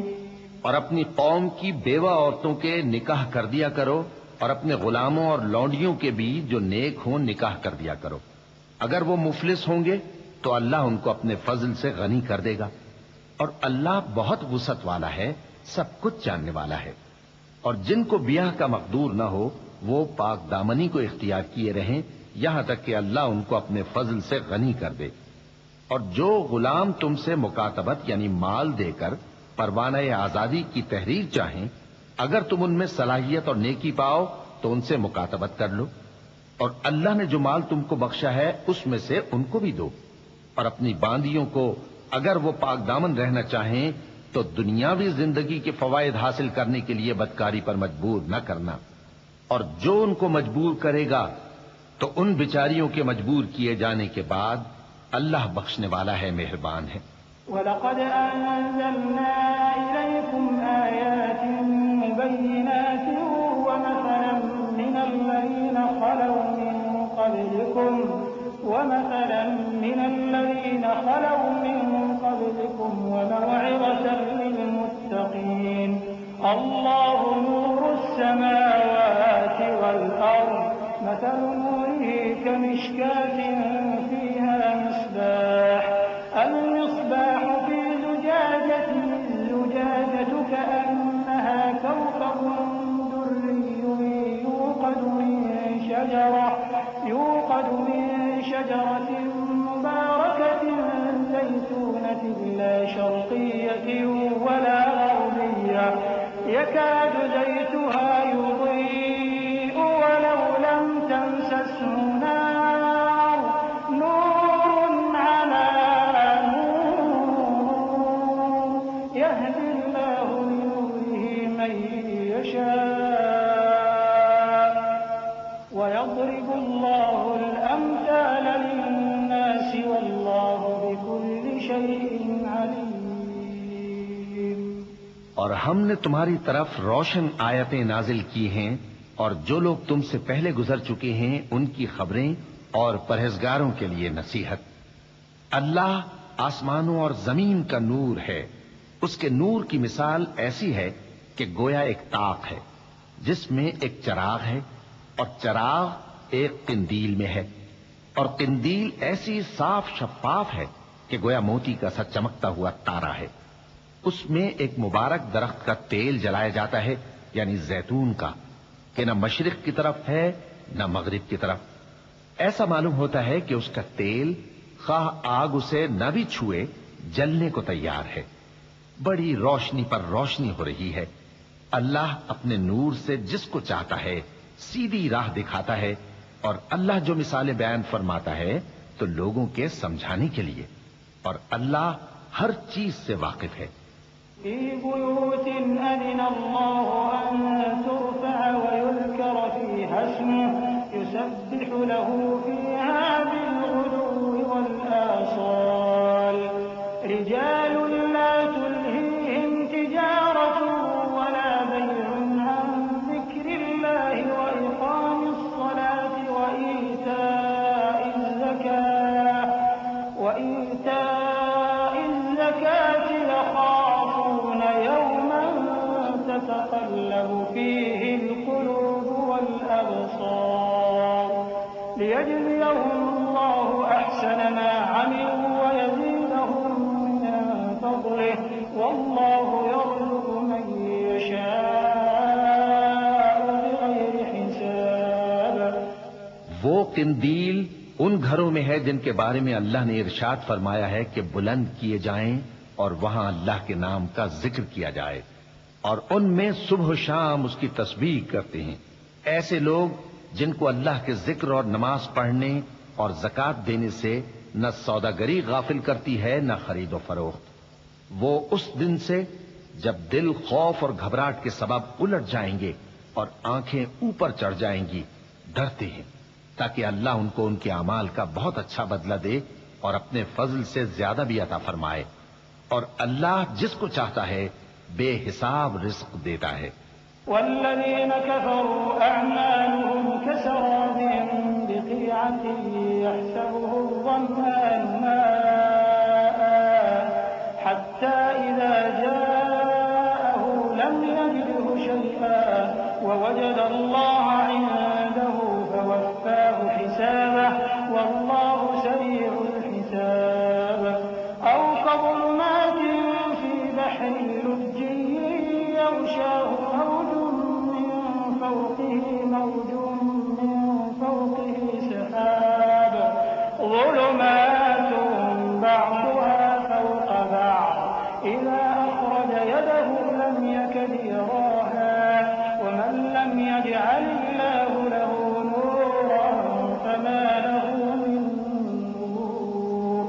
اور اپنی قوم کی بیوہ عورتوں کے نکاح کر دیا کرو، اور اپنے غلاموں اور لونڈیوں کے بھی جو نیک ہوں نکاح کر دیا کرو۔ اگر وہ مفلس ہوں گے تو اللہ ان کو اپنے فضل سے غنی کر دے گا، اور اللہ بہت وسعت والا ہے، سب کچھ جاننے والا ہے۔ اور جن کو بیاہ کا مقدور نہ ہو وہ پاک دامنی کو اختیار کیے رہیں یہاں تک کہ اللہ ان کو اپنے فضل سے غنی کر دے۔ اور جو غلام تم سے مکاتبت یعنی مال دے کر پروانہ آزادی کی تحریر چاہیں، اگر تم ان میں صلاحیت اور نیکی پاؤ تو ان سے مکاتبت کر لو، اور اللہ نے جو مال تم کو بخشا ہے اس میں سے ان کو بھی دو۔ اور اپنی باندیوں کو اگر وہ پاک دامن رہنا چاہیں تو دنیاوی زندگی کے فوائد حاصل کرنے کے لیے بدکاری پر مجبور نہ کرنا، اور جو ان کو مجبور کرے گا تو ان بیچاریوں کے مجبور کیے جانے کے بعد اللہ بخشنے والا ہے، مہربان ہے۔ وَلَقَدْ أَنزَلْنَا إِلَيْكُمْ آيَاتٍ مُبَيِّنَاتٍ وَمَثَلًا مِّنَ الَّذِينَ خَلَوْا مِن قَبْلِكُمْ وَمَوْعِظَةً لِّلْمُتَّقِينَ اللَّهُ نُورُ السَّمَاوَاتِ وَالْأَرْضِ مَثَلُ نُورِهِ كَمِشْكَاةٍ فِيهَا مِصْبَاحٌ الْمِصْبَاحُ فِي زُجَاجَةٍ الزُّجَاجَةُ كَأَنَّهَا كَوْكَبٌ دُرِّيٌّ يُوقَدُ مِن شَجَرَةٍ مُبَارَكَةٍ زَيْتُونَةٍ لَّا شَرْقِيَّةٍ وَلَا غَرْبِيَّةٍ يَكَادُ زَيْتُهَا يُضِيءُ وَلَوْ لَمْ تَمْسَسْهُ نَارٌ نُّورٌ عَلَىٰ نُورٍ يَهْدِي اللَّهُ لِنُورِهِ مَن يَشَاءُ وَيَضْرِبُ اللَّهُ الْأَمْثَالَ لِلنَّاسِ وَاللَّهُ بِكُلِّ شَيْءٍ ہم نے تمہاری طرف روشن آیتیں نازل کی ہیں اور جو لوگ تم سے پہلے گزر چکے ہیں ان کی خبریں اور پرہیزگاروں کے لیے نصیحت۔ اللہ آسمانوں اور زمین کا نور ہے، اس کے نور کی مثال ایسی ہے کہ گویا ایک طاق ہے جس میں ایک چراغ ہے، اور چراغ ایک قندیل میں ہے، اور قندیل ایسی صاف شفاف ہے کہ گویا موتی کا سا چمکتا ہوا تارا ہے۔ اس میں ایک مبارک درخت کا تیل جلایا جاتا ہے، یعنی زیتون کا، کہ نہ مشرق کی طرف ہے نہ مغرب کی طرف۔ ایسا معلوم ہوتا ہے کہ اس کا تیل خواہ آگ اسے نہ بھی چھوئے جلنے کو تیار ہے۔ بڑی روشنی پر روشنی ہو رہی ہے۔ اللہ اپنے نور سے جس کو چاہتا ہے سیدھی راہ دکھاتا ہے، اور اللہ جو مثالیں بیان فرماتا ہے تو لوگوں کے سمجھانے کے لیے، اور اللہ ہر چیز سے واقف ہے۔ في بيوت أذن الله أن ترفع ويذكر فيها اسمه يسبح له فيها بالغدو والآصال رجال لا تلهيهم تجارة ولا بيع عن ذكر الله وإقام الصلاة وإيتاء الزكاة يخافون يوما تتقلب فيه القلوب والأبصار ليجزيهم الله أحسن ما عملوا ويزيدهم من فضله والله يرزق من يشاء بغير حساب۔ وہ قندیل ان گھروں میں ہے جن کے بارے میں اللہ نے ارشاد فرمایا ہے کہ بلند کیے جائیں اور وہاں اللہ کے نام کا ذکر کیا جائے، اور ان میں صبح و شام اس کی تسبیح کرتے ہیں۔ ایسے لوگ جن کو اللہ کے ذکر اور نماز پڑھنے اور زکوٰۃ دینے سے نہ سوداگری غافل کرتی ہے نہ خرید و فروخت۔ وہ اس دن سے جب دل خوف اور گھبراہٹ کے سبب الٹ جائیں گے اور آنکھیں اوپر چڑھ جائیں گی ڈرتے ہیں، تاکہ اللہ ان کو ان کے اعمال کا بہت اچھا بدلہ دے اور اپنے فضل سے زیادہ بھی عطا فرمائے، اور اللہ جس کو چاہتا ہے بے حساب رزق دیتا ہے۔ والذين كفروا أعمالهم كسراب بقيعة يحسبه الظمآن ماء حتى إذا جاءه لم يجده شيئا ووجد الله عنده فوفاه حسابه والله سريع الحساب أو كظلمات في بحر لجي يغشاه موج من فوقه سحاب ظلمات بعضها فوق بعض إذا أخرج يده لم يكد يراها ومن لم يجعل الله له نورا فما له من نور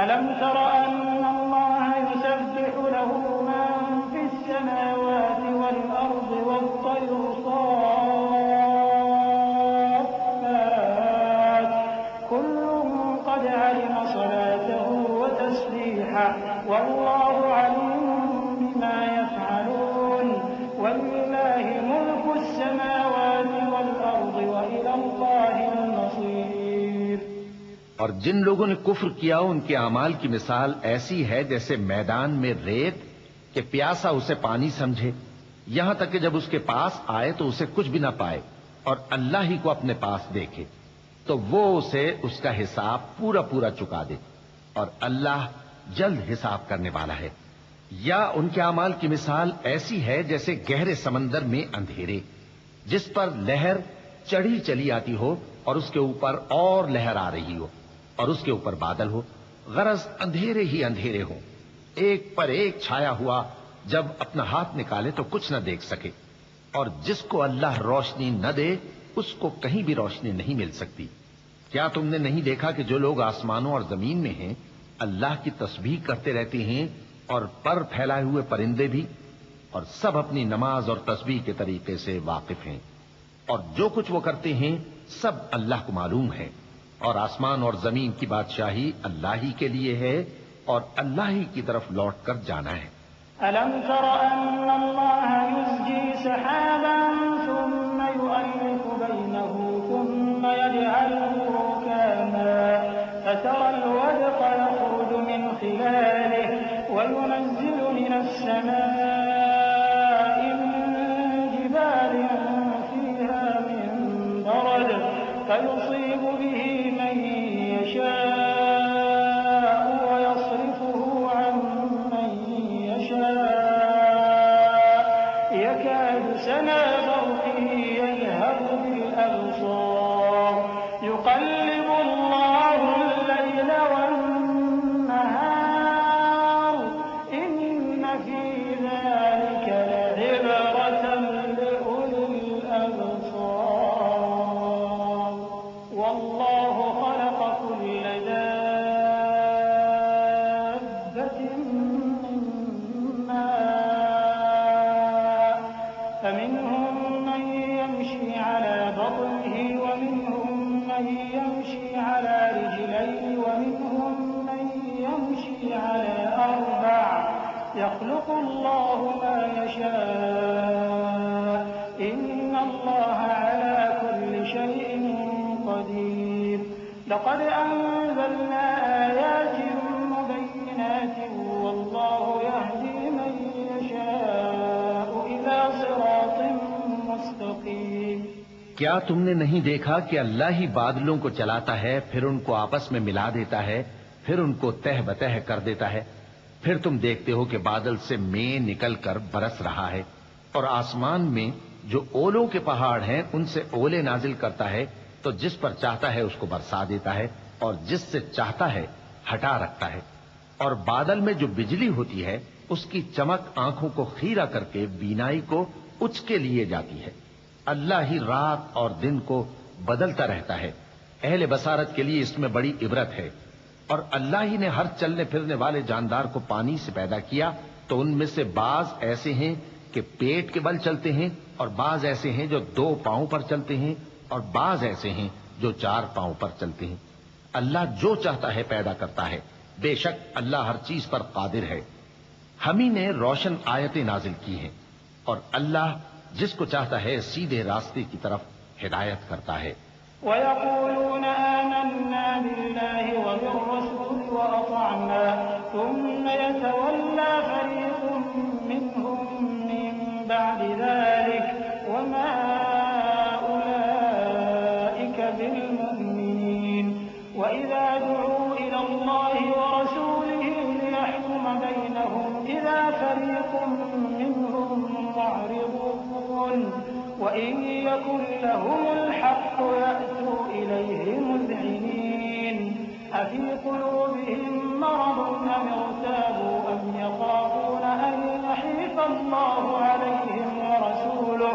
ألم تر أن الله يسبح له من في السماوات والأرض والطير صافات كل قد علم صلاته وتسبيحه والله عليم بما يفعلون ولله ملك السماوات والأرض وإلى الله المصير۔ اور جن لوگوں نے کفر کیا ان کے اعمال کی مثال ایسی ہے جیسے میدان میں ریت کہ پیاسا اسے پانی سمجھے، یہاں تک کہ جب اس کے پاس آئے تو اسے کچھ بھی نہ پائے اور اللہ ہی کو اپنے پاس دیکھے تو وہ اسے اس کا حساب پورا پورا چکا دے، اور اللہ جلد حساب کرنے والا ہے۔ یا ان کے اعمال کی مثال ایسی ہے جیسے گہرے سمندر میں اندھیرے جس پر لہر چڑھی چلی آتی ہو اور اس کے اوپر اور لہر آ رہی ہو اور اس کے اوپر بادل ہو، غرض اندھیرے ہی اندھیرے ہوں، ایک پر ایک چھایا ہوا، جب اپنا ہاتھ نکالے تو کچھ نہ دیکھ سکے، اور جس کو اللہ روشنی نہ دے اس کو کہیں بھی روشنی نہیں مل سکتی۔ کیا تم نے نہیں دیکھا کہ جو لوگ آسمانوں اور زمین میں ہیں اللہ کی تسبیح کرتے رہتے ہیں، اور پر پھیلائے ہوئے پرندے بھی، اور سب اپنی نماز اور تسبیح کے طریقے سے واقف ہیں، اور جو کچھ وہ کرتے ہیں سب اللہ کو معلوم ہے، اور آسمان اور زمین کی بادشاہی اللہ ہی کے لیے ہے اور اللہ ہی کی طرف لوٹ کر جانا ہے۔ ألم تر أن الله يزجي سحابا ثم يؤلف بينه ثم يجعله ركاما فترى الودق يخرج من خلاله وينزل من السماء من جبال فيها من برد فيصيب به من يشاء ويصرفه عن من يشاء يكاد سنا برقه يذهب بالأبصار يقلب الله الليل والنهار إن في ذلك لعبرة لأولي الأبصار والله خلق كل دابة من ماء فمنهم من يمشي على بطنه ومنهم من يمشي على رجلين ومنهم من يمشي على أربع يخلق الله ما يشاء إن الله على كل شيء قدير لقد أنزلنا آيات مبينات والله يهدي من يشاء إلى صراط مستقيم کیا تم نے نہیں دیکھا کہ اللہ ہی بادلوں کو چلاتا ہے، پھر ان کو آپس میں ملا دیتا ہے، پھر ان کو تہ بتہ کر دیتا ہے، پھر تم دیکھتے ہو کہ بادل سے مے نکل کر برس رہا ہے، اور آسمان میں جو اولوں کے پہاڑ ہیں ان سے اولے نازل کرتا ہے، تو جس پر چاہتا ہے اس کو برسا دیتا ہے اور جس سے چاہتا ہے ہٹا رکھتا ہے، اور بادل میں جو بجلی ہوتی ہے اس کی چمک آنکھوں کو خیرہ کر کے بینائی کو اچ کے لیے جاتی ہے۔ اللہ ہی رات اور دن کو بدلتا رہتا ہے، اہل بصارت کے لیے اس میں بڑی عبرت ہے۔ اور اللہ ہی نے ہر چلنے پھرنے والے جاندار کو پانی سے پیدا کیا، تو ان میں سے بعض ایسے ہیں کہ پیٹ کے بل چلتے ہیں، اور بعض ایسے ہیں جو 2 پاؤں پر چلتے ہیں، اور بعض ایسے ہیں جو 4 پاؤں پر چلتے ہیں۔ اللہ جو چاہتا ہے پیدا کرتا ہے، بے شک اللہ ہر چیز پر قادر ہے۔ ہم ہی نے روشن آیتیں نازل کی ہیں، اور اللہ جس کو چاہتا ہے سیدھے راستے کی طرف ہدایت کرتا ہے۔ ويقولون آمنا بالله وبالرسول وأطعنا ثم يتولى فريق منهم من بعد ذلك وما أولئك بالمؤمنين وإذا دعوا إلى الله ورسوله ليحكم بينهم إذا فريق منهم معرضون وإن يكن لهم الحق يأتوا إليه مذعنين أفي قلوبهم مرض أم ارتابوا أم يخافون أن يحيف الله عليهم ورسوله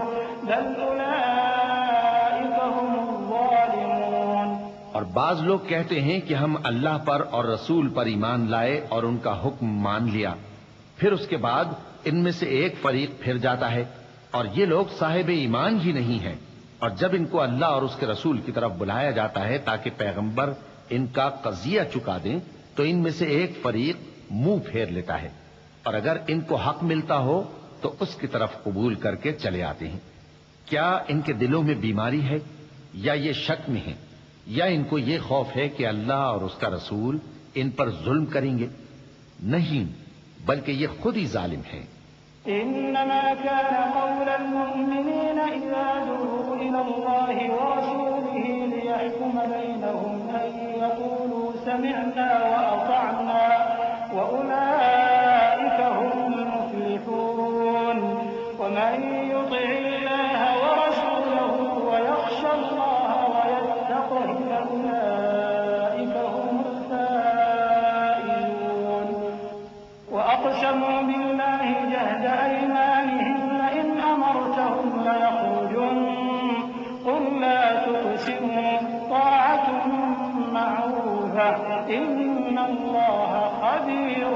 بل أولئك هم الظالمون۔ اور بعض لوگ کہتے ہیں کہ ہم اللہ پر اور رسول پر ایمان لائے اور ان کا حکم مان لیا، پھر اس کے بعد ان میں سے ایک فریق پھر جاتا ہے، اور یہ لوگ صاحب ایمان ہی نہیں ہیں، اور جب ان کو اللہ اور اس کے رسول کی طرف بلایا جاتا ہے تاکہ پیغمبر ان کا قضیہ چکا دیں، تو ان میں سے ایک فریق منہ پھیر لیتا ہے، اور اگر ان کو حق ملتا ہو تو اس کی طرف قبول کر کے چلے آتے ہیں۔ کیا ان کے دلوں میں بیماری ہے یا یہ شک میں ہیں، یا ان کو یہ خوف ہے کہ اللہ اور اس کا رسول ان پر ظلم کریں گے؟ نہیں، بلکہ یہ خود ہی ظالم ہیں۔ إنما كان قول المؤمنين إذا دعوا إلى الله ورسوله ليحكم بينهم أن يقولوا سمعنا وأطعنا وأولئك هم المفلحون ومن يطع الله ورسوله ويخشى الله ويتقه فأولئك هم الفائزون وأقسموا بالله جهد أيمانهم لئن أمرتهم ليخرجن قل لا تقسموا طاعة معروفة إن الله خبير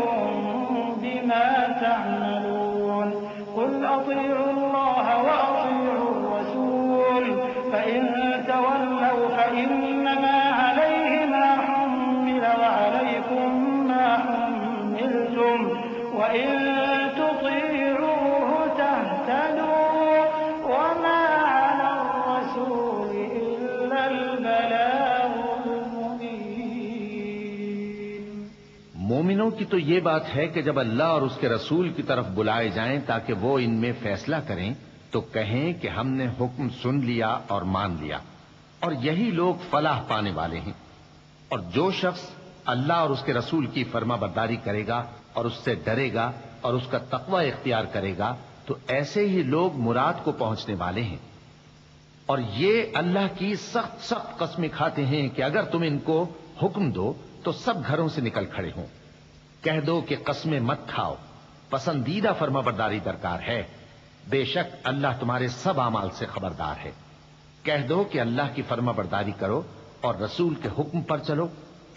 بما تعملون قل أطيعوا الله وأطيعوا الرسول فإن تولوا فإنما عليه ما حمل وعليكم ما حملتم وإن تطيعوا مومنوں کی تو یہ بات ہے کہ جب اللہ اور اس کے رسول کی طرف بلائے جائیں تاکہ وہ ان میں فیصلہ کریں تو کہیں کہ ہم نے حکم سن لیا اور مان لیا، اور یہی لوگ فلاح پانے والے ہیں۔ اور جو شخص اللہ اور اس کے رسول کی فرما برداری کرے گا اور اس سے ڈرے گا اور اس کا تقوی اختیار کرے گا تو ایسے ہی لوگ مراد کو پہنچنے والے ہیں۔ اور یہ اللہ کی سخت سخت قسمیں کھاتے ہیں کہ اگر تم ان کو حکم دو تو سب گھروں سے نکل کھڑے ہوں۔ کہہ دو کہ قسمیں مت کھاؤ، پسندیدہ فرما برداری درکار ہے، بے شک اللہ تمہارے سب اعمال سے خبردار ہے۔ کہہ دو کہ اللہ کی فرما برداری کرو اور رسول کے حکم پر چلو،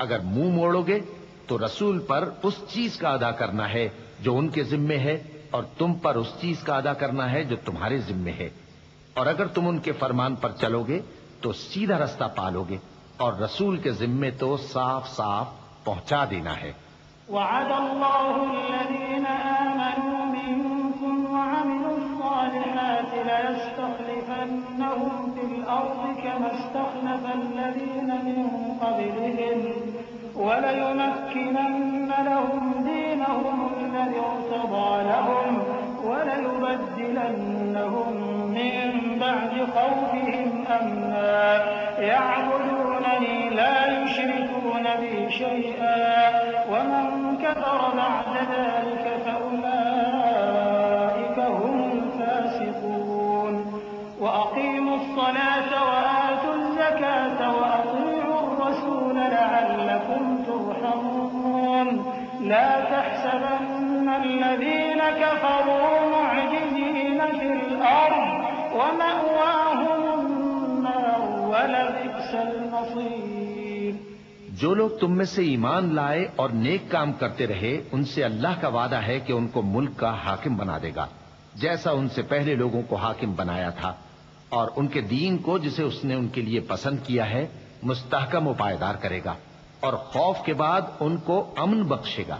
اگر منہ موڑو گے تو رسول پر اس چیز کا ادا کرنا ہے جو ان کے ذمے ہے اور تم پر اس چیز کا ادا کرنا ہے جو تمہارے ذمے ہے، اور اگر تم ان کے فرمان پر چلو گے تو سیدھا رستہ پالو گے، اور رسول کے ذمے تو صاف صاف پہنچا دینا ہے۔ وعد الله الذين آمنوا منكم وعملوا الصالحات ليستخلفنهم في الأرض كما استخلف الذين من قبلهم وليمكنن لهم دينهم الذي ارتضى لهم وليبدلنهم من بعد خوفهم أمنا يعبدونني لا يشركون بي شيئا ومن كفر بعد ذلك فأولئك هم الفاسقون وأقيموا الصلاة وآتوا الزكاة وأطيعوا الرسول لعلكم ترحمون لا تحسبن الذين كفروا معجزين في الأرض ومأواهم النار ولبئس المصير۔ جو لوگ تم میں سے ایمان لائے اور نیک کام کرتے رہے ان سے اللہ کا وعدہ ہے کہ ان کو ملک کا حاکم بنا دے گا، جیسا ان سے پہلے لوگوں کو حاکم بنایا تھا، اور ان کے دین کو جسے اس نے ان کے لیے پسند کیا ہے مستحکم و پائیدار کرے گا، اور خوف کے بعد ان کو امن بخشے گا۔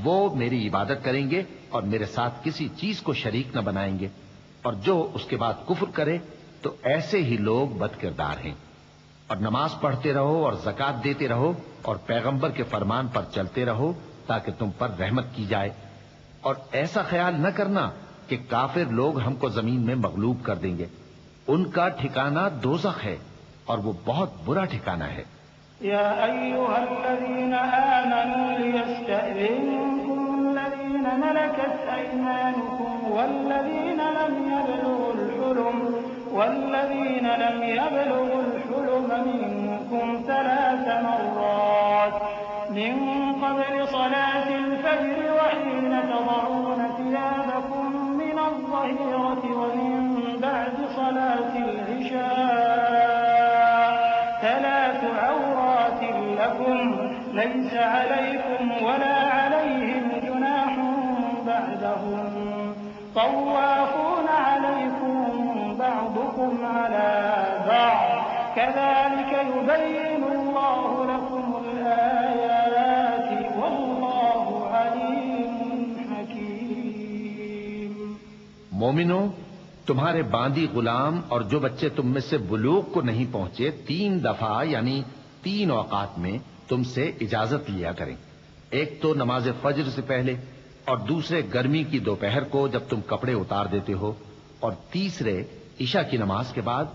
وہ میری عبادت کریں گے اور میرے ساتھ کسی چیز کو شریک نہ بنائیں گے، اور جو اس کے بعد کفر کرے تو ایسے ہی لوگ بد کردار ہیں۔ اور نماز پڑھتے رہو اور زکوٰۃ دیتے رہو اور پیغمبر کے فرمان پر چلتے رہو تاکہ تم پر رحمت کی جائے، اور ایسا خیال نہ کرنا کہ کافر لوگ ہم کو زمین میں مغلوب کر دیں گے، ان کا ٹھکانہ دوزخ ہے اور وہ بہت برا ٹھکانہ ہے۔ يا أيها الذين آمنوا ليستأذنكم الذين ملكت أيمانكم والذين لم يبلغوا الحلم منكم 3 مرات من قبل صلاة الفجر وحين تضعون ثيابكم من الظهيرة ومن بعد صلاة العشاء 3 عورات لكم ليس عليكم ولا عليهم جناح بعدهم طوافون عليكم بعضكم على بعض كذلك يبين الله لكم الآيات والله عليم حكيم۔ مومنو، تمہارے باندی غلام اور جو بچے تم میں سے بلوغ کو نہیں پہنچے 3 دفعہ یعنی 3 اوقات میں تم سے اجازت لیا کریں، ایک تو نماز فجر سے پہلے، اور دوسرے گرمی کی دوپہر کو جب تم کپڑے اتار دیتے ہو، اور تیسرے عشاء کی نماز کے بعد۔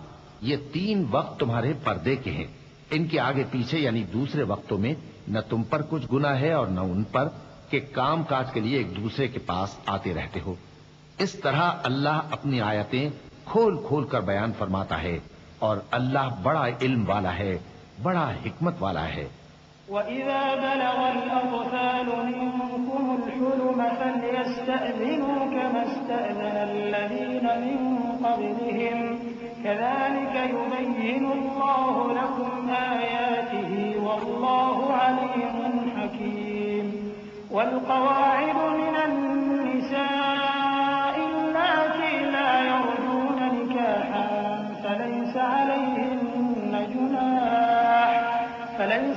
یہ 3 وقت تمہارے پردے کے ہیں، ان کے آگے پیچھے یعنی دوسرے وقتوں میں نہ تم پر کچھ گناہ ہے اور نہ ان پر کہ کام کاج کے لیے ایک دوسرے کے پاس آتے رہتے ہو۔ اس طرح اللہ اپنی آیتیں کھول کھول کر بیان فرماتا ہے، اور اللہ بڑا علم والا ہے، بڑا حکمت والا ہے۔ وَإِذَا بَلَغَ الْأَطْفَالُ مِنكُمُ الْحُلُمَ فَلْيَسْتَأْذِنُوا كَمَا اسْتَأْذَنَ الَّذِينَ مِن قَبْلِهِمْ كَذَلِكَ يُبَيِّنُ اللَّهُ لَكُمْ آيَاتِهِ وَاللَّهُ عَلِيمٌ حَكِيمٌ۔ وَالْقَوَاعِدُ مِنَ النِّسَاءِ اللَّاتِي لَا يَرْجُونَ نِكَاحًا فَلَيْسَ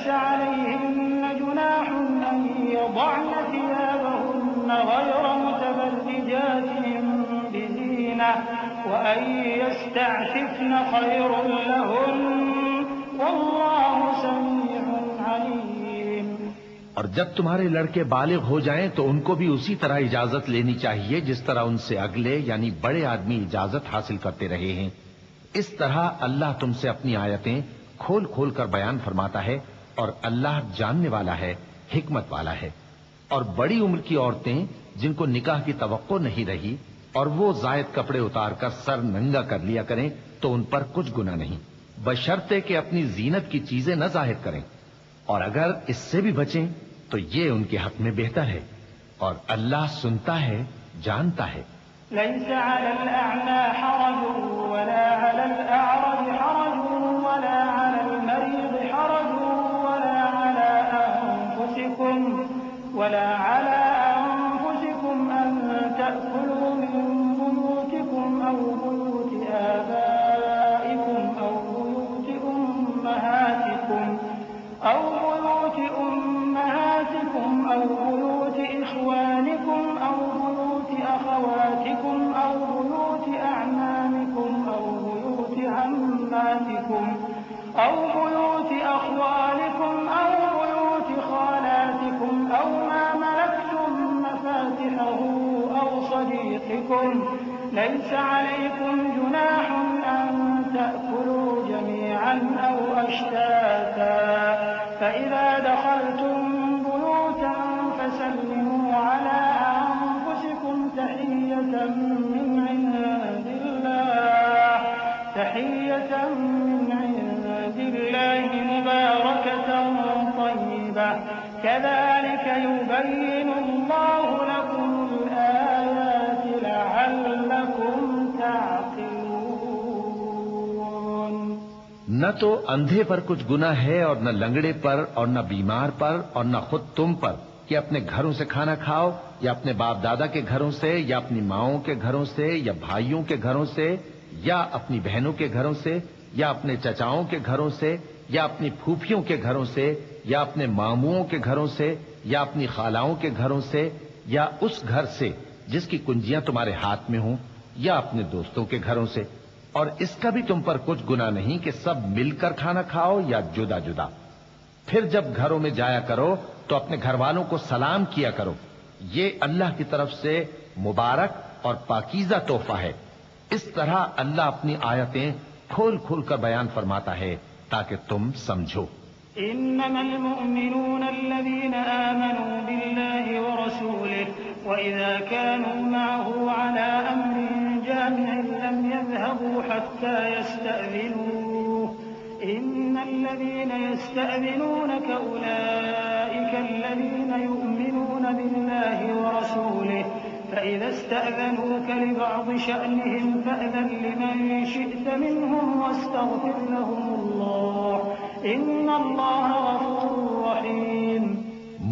عليهن جناح أن يضعن ثيابهن غير متبرجات بزينة وأن يستعففن خير لهن والله سميع عليم۔ اور جب تمہارے لڑکے بالغ ہو جائیں تو ان کو بھی اسی طرح اجازت لینی چاہیے جس طرح ان سے اگلے یعنی بڑے آدمی اجازت حاصل کرتے رہے ہیں۔ اس طرح اللہ تم سے اپنی آیتیں کھول کھول کر بیان فرماتا ہے، اور اللہ جاننے والا ہے، حکمت والا ہے۔ اور بڑی عمر کی عورتیں جن کو نکاح کی توقع نہیں رہی اور وہ زائد کپڑے اتار کر سر ننگا کر لیا کریں تو ان پر کچھ گناہ نہیں، بشرطے کہ اپنی زینت کی چیزیں نہ ظاہر کریں، اور اگر اس سے بھی بچیں تو یہ ان کے حق میں بہتر ہے، اور اللہ سنتا ہے، جانتا ہے۔ ليس على الأعمى حرج ولا على الأعرج حرج ولا على المريض حرج ولا على أنفسكم أن تأكلوا من بيوتكم أو بيوت آبائكم أو بيوت أمهاتكم أو بيوت إخوانكم أو بيوت أخواتكم أو بيوت أعمامكم أو بيوت عماتكم أو بيوت أخوالكم أو بيوت خالاتكم أو ما ملكتم مفاتحه أو صديقكم ليس عليكم جناح أن تأكلوا جميعا أو أشتاتا فإذا دخلتم بيوتا فسلموا على أنفسكم تحية من عند الله مباركة طيبة كذلك يبين الله لكم الآيات لعلكم تعقلون۔ نہ تو اندھے پر کچھ گناہ ہے اور نہ لنگڑے پر اور نہ بیمار پر اور نہ خود تم پر کہ اپنے گھروں سے کھانا کھاؤ یا اپنے باپ دادا کے گھروں سے یا اپنی ماؤں کے گھروں سے یا بھائیوں کے گھروں سے یا اپنی بہنوں کے گھروں سے یا اپنے چچاؤں کے گھروں سے یا اپنی پھوپھیوں کے گھروں سے یا اپنے ماموؤں کے گھروں سے یا اپنی خالاؤں کے گھروں سے یا اس گھر سے جس کی کنجیاں تمہارے ہاتھ میں ہوں یا اپنے دوستوں کے گھروں سے، اور اس کا بھی تم پر کچھ گناہ نہیں کہ سب مل کر کھانا کھاؤ یا جدا جدا۔ پھر جب گھروں میں جایا کرو تو اپنے گھر والوں کو سلام کیا کرو، یہ اللہ کی طرف سے مبارک اور پاکیزہ تحفہ ہے۔ اس طرح اللہ اپنی آیتیں کھول کھول کر بیان فرماتا ہے تاکہ تم سمجھو۔ إنما المؤمنون الذين آمنوا بالله ورسوله وإذا كانوا معه على أمر جامع لم يذهبوا حتى يستأذنوه إن الذين يستأذنونك أولئك الذين يؤمنون بالله ورسوله فإذا استأذنوك لبعض شأنهم فأذن لمن شئت منهم واستغفر لهم الله إن الله غفور رحيم۔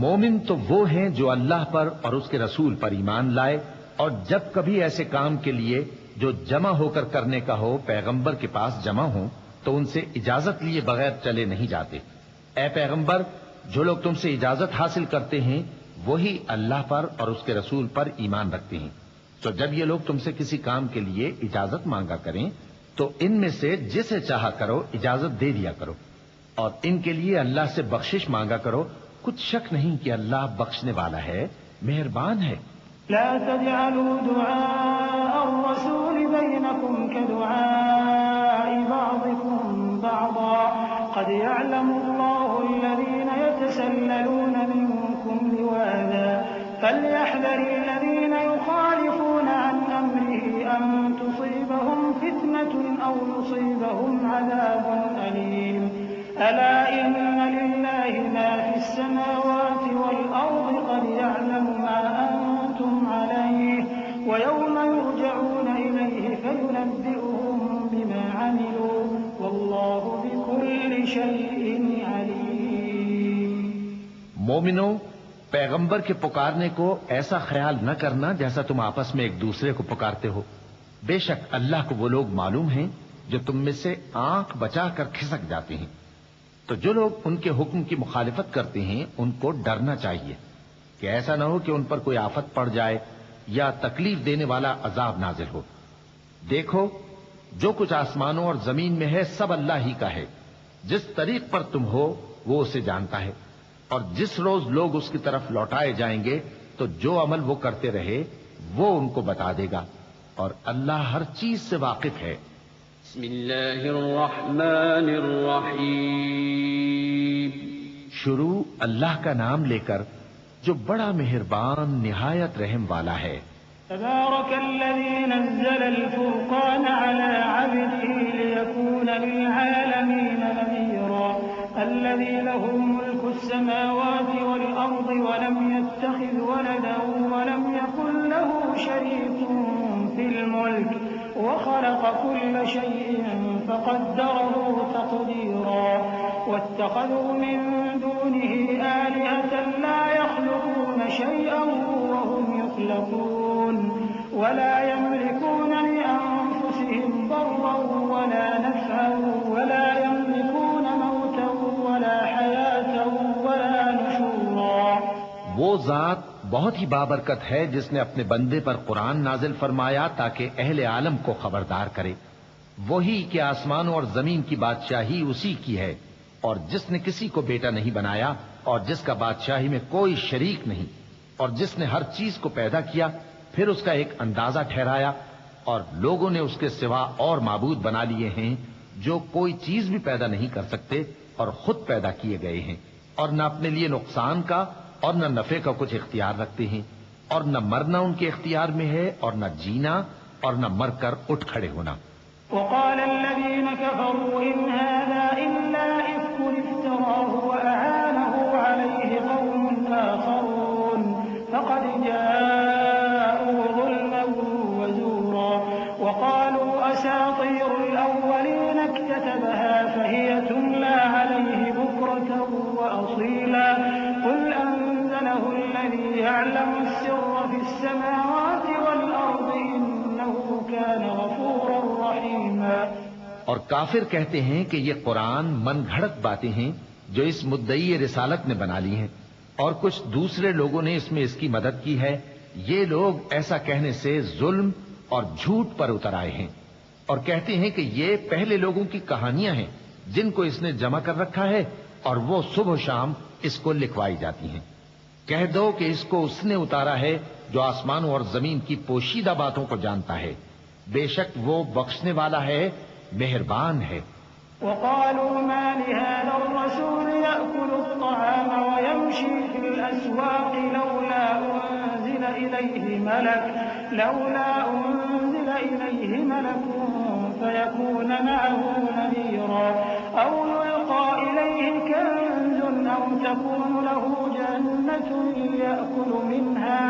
مومن تو وہ ہیں جو اللہ پر اور اس کے رسول پر ایمان لائے، اور جب کبھی ایسے کام کے لیے جو جمع ہو کر کرنے کا ہو پیغمبر کے پاس جمع ہوں تو ان سے اجازت لیے بغیر چلے نہیں جاتے۔ اے پیغمبر، جو لوگ تم سے اجازت حاصل کرتے ہیں وہی اللہ پر اور اس کے رسول پر ایمان رکھتے ہیں، تو جب یہ لوگ تم سے کسی کام کے لیے اجازت مانگا کریں تو ان میں سے جسے چاہا کرو اجازت دے دیا کرو، اور ان کے لیے اللہ سے بخشش مانگا کرو، کچھ شک نہیں کہ اللہ بخشنے والا ہے، مہربان ہے۔ لا تجعلوا دعاء الرسول بينكم كدعاء بعضكم بعضا قد يعلم الله الذين يتسللون منكم لواذا فليحذر الذين يخالفون عن أمره أن تصيبهم فتنة أو يصيبهم عذاب أليم ألا إن لله ما في السماوات والأرض قد يعلم ما أنتم عليه ويوم يرجعون إليه فينبئهم بما عملوا والله بكل شيء عليم۔ مومنوں، پیغمبر کے پکارنے کو ایسا خیال نہ کرنا جیسا تم آپس میں ایک دوسرے کو پکارتے ہو، بے شک اللہ کو وہ لوگ معلوم ہیں جو تم میں سے آنکھ بچا کر کھسک جاتے ہیں، تو جو لوگ ان کے حکم کی مخالفت کرتے ہیں ان کو ڈرنا چاہیے کہ ایسا نہ ہو کہ ان پر کوئی آفت پڑ جائے یا تکلیف دینے والا عذاب نازل ہو۔ دیکھو، جو کچھ آسمانوں اور زمین میں ہے سب اللہ ہی کا ہے، جس طریق پر تم ہو وہ اسے جانتا ہے، اور جس روز لوگ اس کی طرف لوٹائے جائیں گے تو جو عمل وہ کرتے رہے وہ ان کو بتا دے گا، اور اللہ ہر چیز سے واقف ہے۔ بسم اللہ الرحمن الرحیم۔ شروع اللہ کا نام لے کر جو بڑا مہربان نہایت رحم والا ہے۔ تبارك الذي نزل الفرقان على عبده ليكون للعالمين نذيرا الذي له ملك السماوات والأرض ولم يتخذ ولدا ولم يكن له شريك في الملك وخلق كل شيء فقدره تقديرا واتخذوا من دونه آلهة لا يخلقون شيئا وهم يخلقون ولا يملكون لأنفسهم ضرا ولا نفعا ولا يملكون موتا ولا حياة ولا نشورا۔ وہ ذات بہت ہی بابرکت ہے جس نے اپنے بندے پر قرآن نازل فرمایا تاکہ اہل عالم کو خبردار کرے، وہی کہ آسمانوں اور زمین کی بادشاہی اسی کی ہے، اور جس نے کسی کو بیٹا نہیں بنایا اور جس کا بادشاہی میں کوئی شریک نہیں، اور جس نے ہر چیز کو پیدا کیا پھر اس کا ایک اندازہ ٹھہرایا، اور لوگوں نے اس کے سوا اور معبود بنا لیے ہیں جو کوئی چیز بھی پیدا نہیں کر سکتے اور خود پیدا کیے گئے ہیں، اور نہ اپنے لیے نقصان کا اور نہ نفع کا کچھ اختیار رکھتے ہیں، اور نہ مرنا ان کے اختیار میں ہے اور نہ جینا اور نہ مر کر اٹھ کھڑے ہونا۔ وقال الذين كفروا إن هذا إلا إفك افتراه وأعانه عليه قوم آخرون فقد جاءوا ظلما وزورا وقالوا أساطير الأولين اكتتبها فهي تملى عليه بكرة وأصيلا قل أنزله الذي يعلم السر في السماوات والأرض إنه كان غفورا رحيما۔ اور کافر کہتے ہیں کہ یہ قرآن من گھڑت باتیں ہیں جو اس مدعی رسالت نے بنا لی ہیں، اور کچھ دوسرے لوگوں نے اس میں اس کی مدد کی ہے۔ یہ لوگ ایسا کہنے سے ظلم اور جھوٹ پر اتر آئے ہیں، اور کہتے ہیں کہ یہ پہلے لوگوں کی کہانیاں ہیں جن کو اس نے جمع کر رکھا ہے، اور وہ صبح و شام اس کو لکھوائی جاتی ہیں۔ کہہ دو کہ اس کو اس نے اتارا ہے جو آسمانوں اور زمین کی پوشیدہ باتوں کو جانتا ہے، بے شک وہ بخشنے والا ہے، مہربان ہے۔ وقالوا ما لهذا الرسول يأكل الطعام ويمشي في الأسواق لولا أنزل إليه ملك فيكون معه نذيرا أو يلقى إليه كنز أو تكون له جنة يأكل منها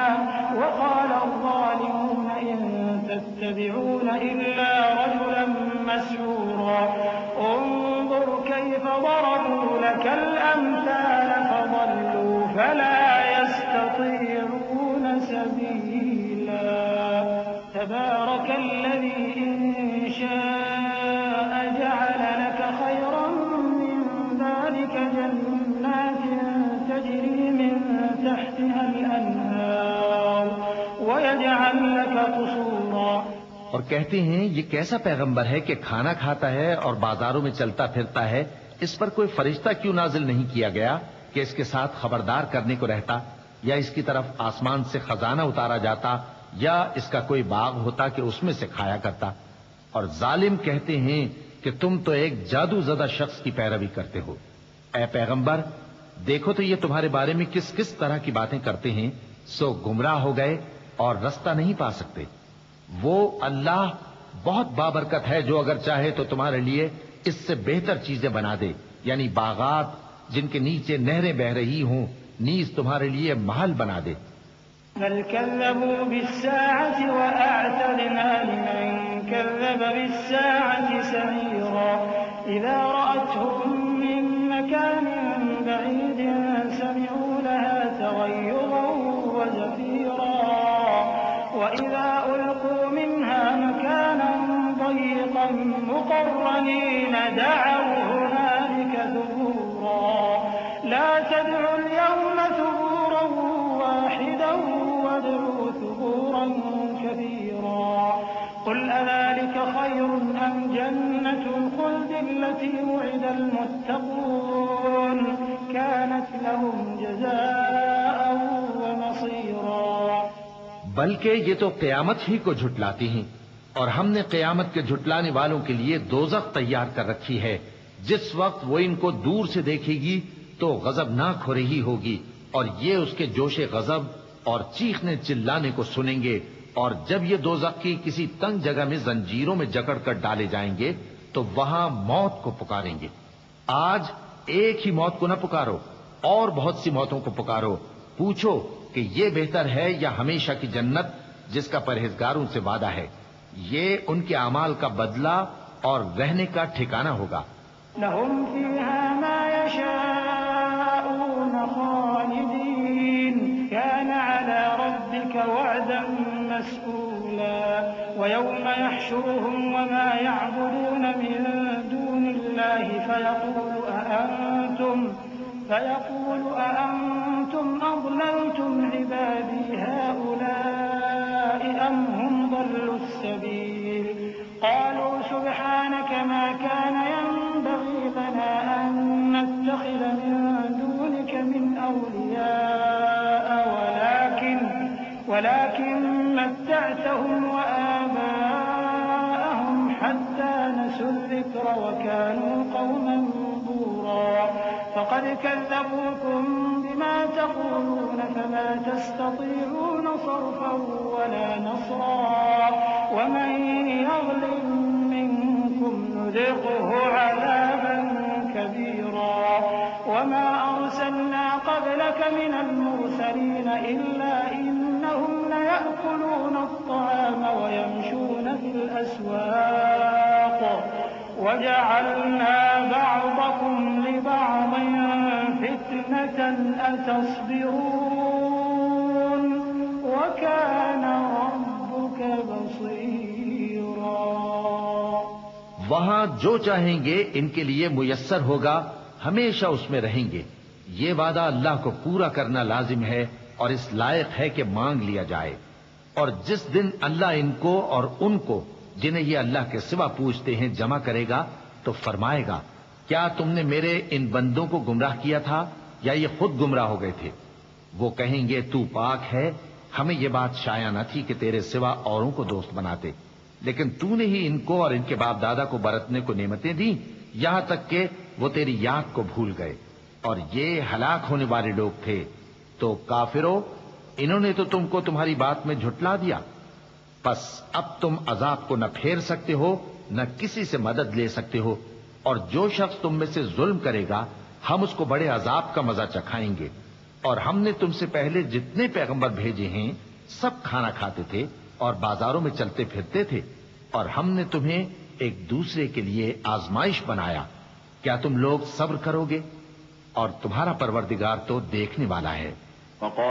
وقال الظالمون إن تتبعون إلا رجلا مسحورا انظر كيف ضربوا لك الأمثال فضلوا فلا يستطيعون سبيلا تبارك الذي إن شاء جعل لك خيرا من ذلك جنات تجري من تحتها الأنهار ويجعل لك قصورا۔ اور کہتے ہیں یہ کیسا پیغمبر ہے کہ کھانا کھاتا ہے اور بازاروں میں چلتا پھرتا ہے، اس پر کوئی فرشتہ کیوں نازل نہیں کیا گیا کہ اس کے ساتھ خبردار کرنے کو رہتا، یا اس کی طرف آسمان سے خزانہ اتارا جاتا، یا اس کا کوئی باغ ہوتا کہ اس میں سے کھایا کرتا۔ اور ظالم کہتے ہیں کہ تم تو ایک جادو زدہ شخص کی پیروی کرتے ہو۔ اے پیغمبر دیکھو تو یہ تمہارے بارے میں کس کس طرح کی باتیں کرتے ہیں، سو گمراہ ہو گئے اور رستہ نہیں پا سکتے۔ وہ اللہ بہت بابرکت ہے جو اگر چاہے تو تمہارے لیے اس سے بہتر چیزیں بنا دے، یعنی باغات جن کے نیچے نہریں بہ رہی ہوں، نیز تمہارے لیے محل بنا دے۔ بل كذبوا بالساعة وأعتدنا لمن كذب بالساعة سعيرا إذا رأتهم من مكان بعيد سمعوا لها تغيظا وزفيرا وإذا ألقوا منها مكانا ضيقا مقرنين دعوا هنالك ثبورا لا تدعوا اليوم ثبورا واحدا وادعوا ثبورا كثيرا قل أذلك خير أم جنة الخلد التي وعد المتقون كانت كانت لهم جزاء ومصيرا. بلکہ یہ تو قیامت ہی کو جھٹلاتی ہیں، اور ہم نے قیامت کے جھٹلانے والوں کے لیے دوزخ تیار کر رکھی ہے، جس وقت وہ ان کو دور سے دیکھے گی تو غضبناک ہو رہی ہوگی، اور یہ اس کے جوش غضب اور چیخنے چلانے کو سنیں گے، اور جب یہ دوزخ کی کسی تنگ جگہ میں زنجیروں میں جکڑ کر ڈالے جائیں گے تو وہاں موت کو پکاریں گے. آج ایک ہی موت کو نہ پکارو، اور بہت سی موتوں کو پکارو، پوچھو کہ یہ بہتر ہے یا ہمیشہ کی جنت جس کا پرہیزگاروں سے وعدہ ہے. یہ ان کے اعمال کا بدلہ اور رہنے کا ٹھکانہ ہوگا. لهم فيها ما يشاءون خالدين كان على ربك وعدا مسئولا. ويوم يحشرهم وما يعبدون من دون الله فيقول أأنتم أضللتم عبادي هؤلاء أم هم ضلوا السبيل. قالوا سبحانك ما كان ينبغي لنا أن نتخذ من دونك من أولياء ولكن متعتهم وآباءهم حتى نسوا الذكر وكانوا قوما بورا. فقد كذبوكم بما تقولون فما تستطيعون صرفا ولا نصرا ومن يظلم منكم نذقه عذابا كبيرا. وما أرسلنا قبلك من المرسلين إلا إنهم ليأكلون الطعام ويمشون في الأسواق وجعلنا بعضكم لبعض فتنة أتصبرون وكان ربك بصيرا. وہاں جو چاہیں گے ان کے لیے میسر ہوگا، ہمیشہ اس میں رہیں گے. یہ وعدہ اللہ کو پورا کرنا لازم ہے اور اس لائق ہے کہ مانگ لیا جائے. اور جس دن اللہ ان کو اور ان کو جنہیں یہ اللہ کے سوا پوچھتے ہیں جمع کرے گا تو فرمائے گا، کیا تم نے میرے ان بندوں کو گمراہ کیا تھا یا یہ خود گمراہ ہو گئے تھے؟ وہ کہیں گے تو پاک ہے، ہمیں یہ بات شایع نہ تھی کہ تیرے سوا اوروں کو دوست بناتے، لیکن تو نے ہی ان کو اور ان کے باپ دادا کو برتنے کو نعمتیں دی، یہاں تک کہ وہ تیری یاد کو بھول گئے، اور یہ ہلاک ہونے والے لوگ تھے. تو کافرو، انہوں نے تو تم کو تمہاری بات میں جھٹلا دیا، پس اب تم عذاب کو نہ پھیر سکتے ہو نہ کسی سے مدد لے سکتے ہو، اور جو شخص تم میں سے ظلم کرے گا ہم اس کو بڑے عذاب کا مزہ چکھائیں گے. اور ہم نے تم سے پہلے جتنے پیغمبر بھیجے ہیں سب کھانا کھاتے تھے اور بازاروں میں چلتے پھرتے تھے، اور ہم نے تمہیں ایک دوسرے کے لیے آزمائش بنایا. کیا تم لوگ صبر کرو گے؟ اور تمہارا پروردگار تو دیکھنے والا ہے.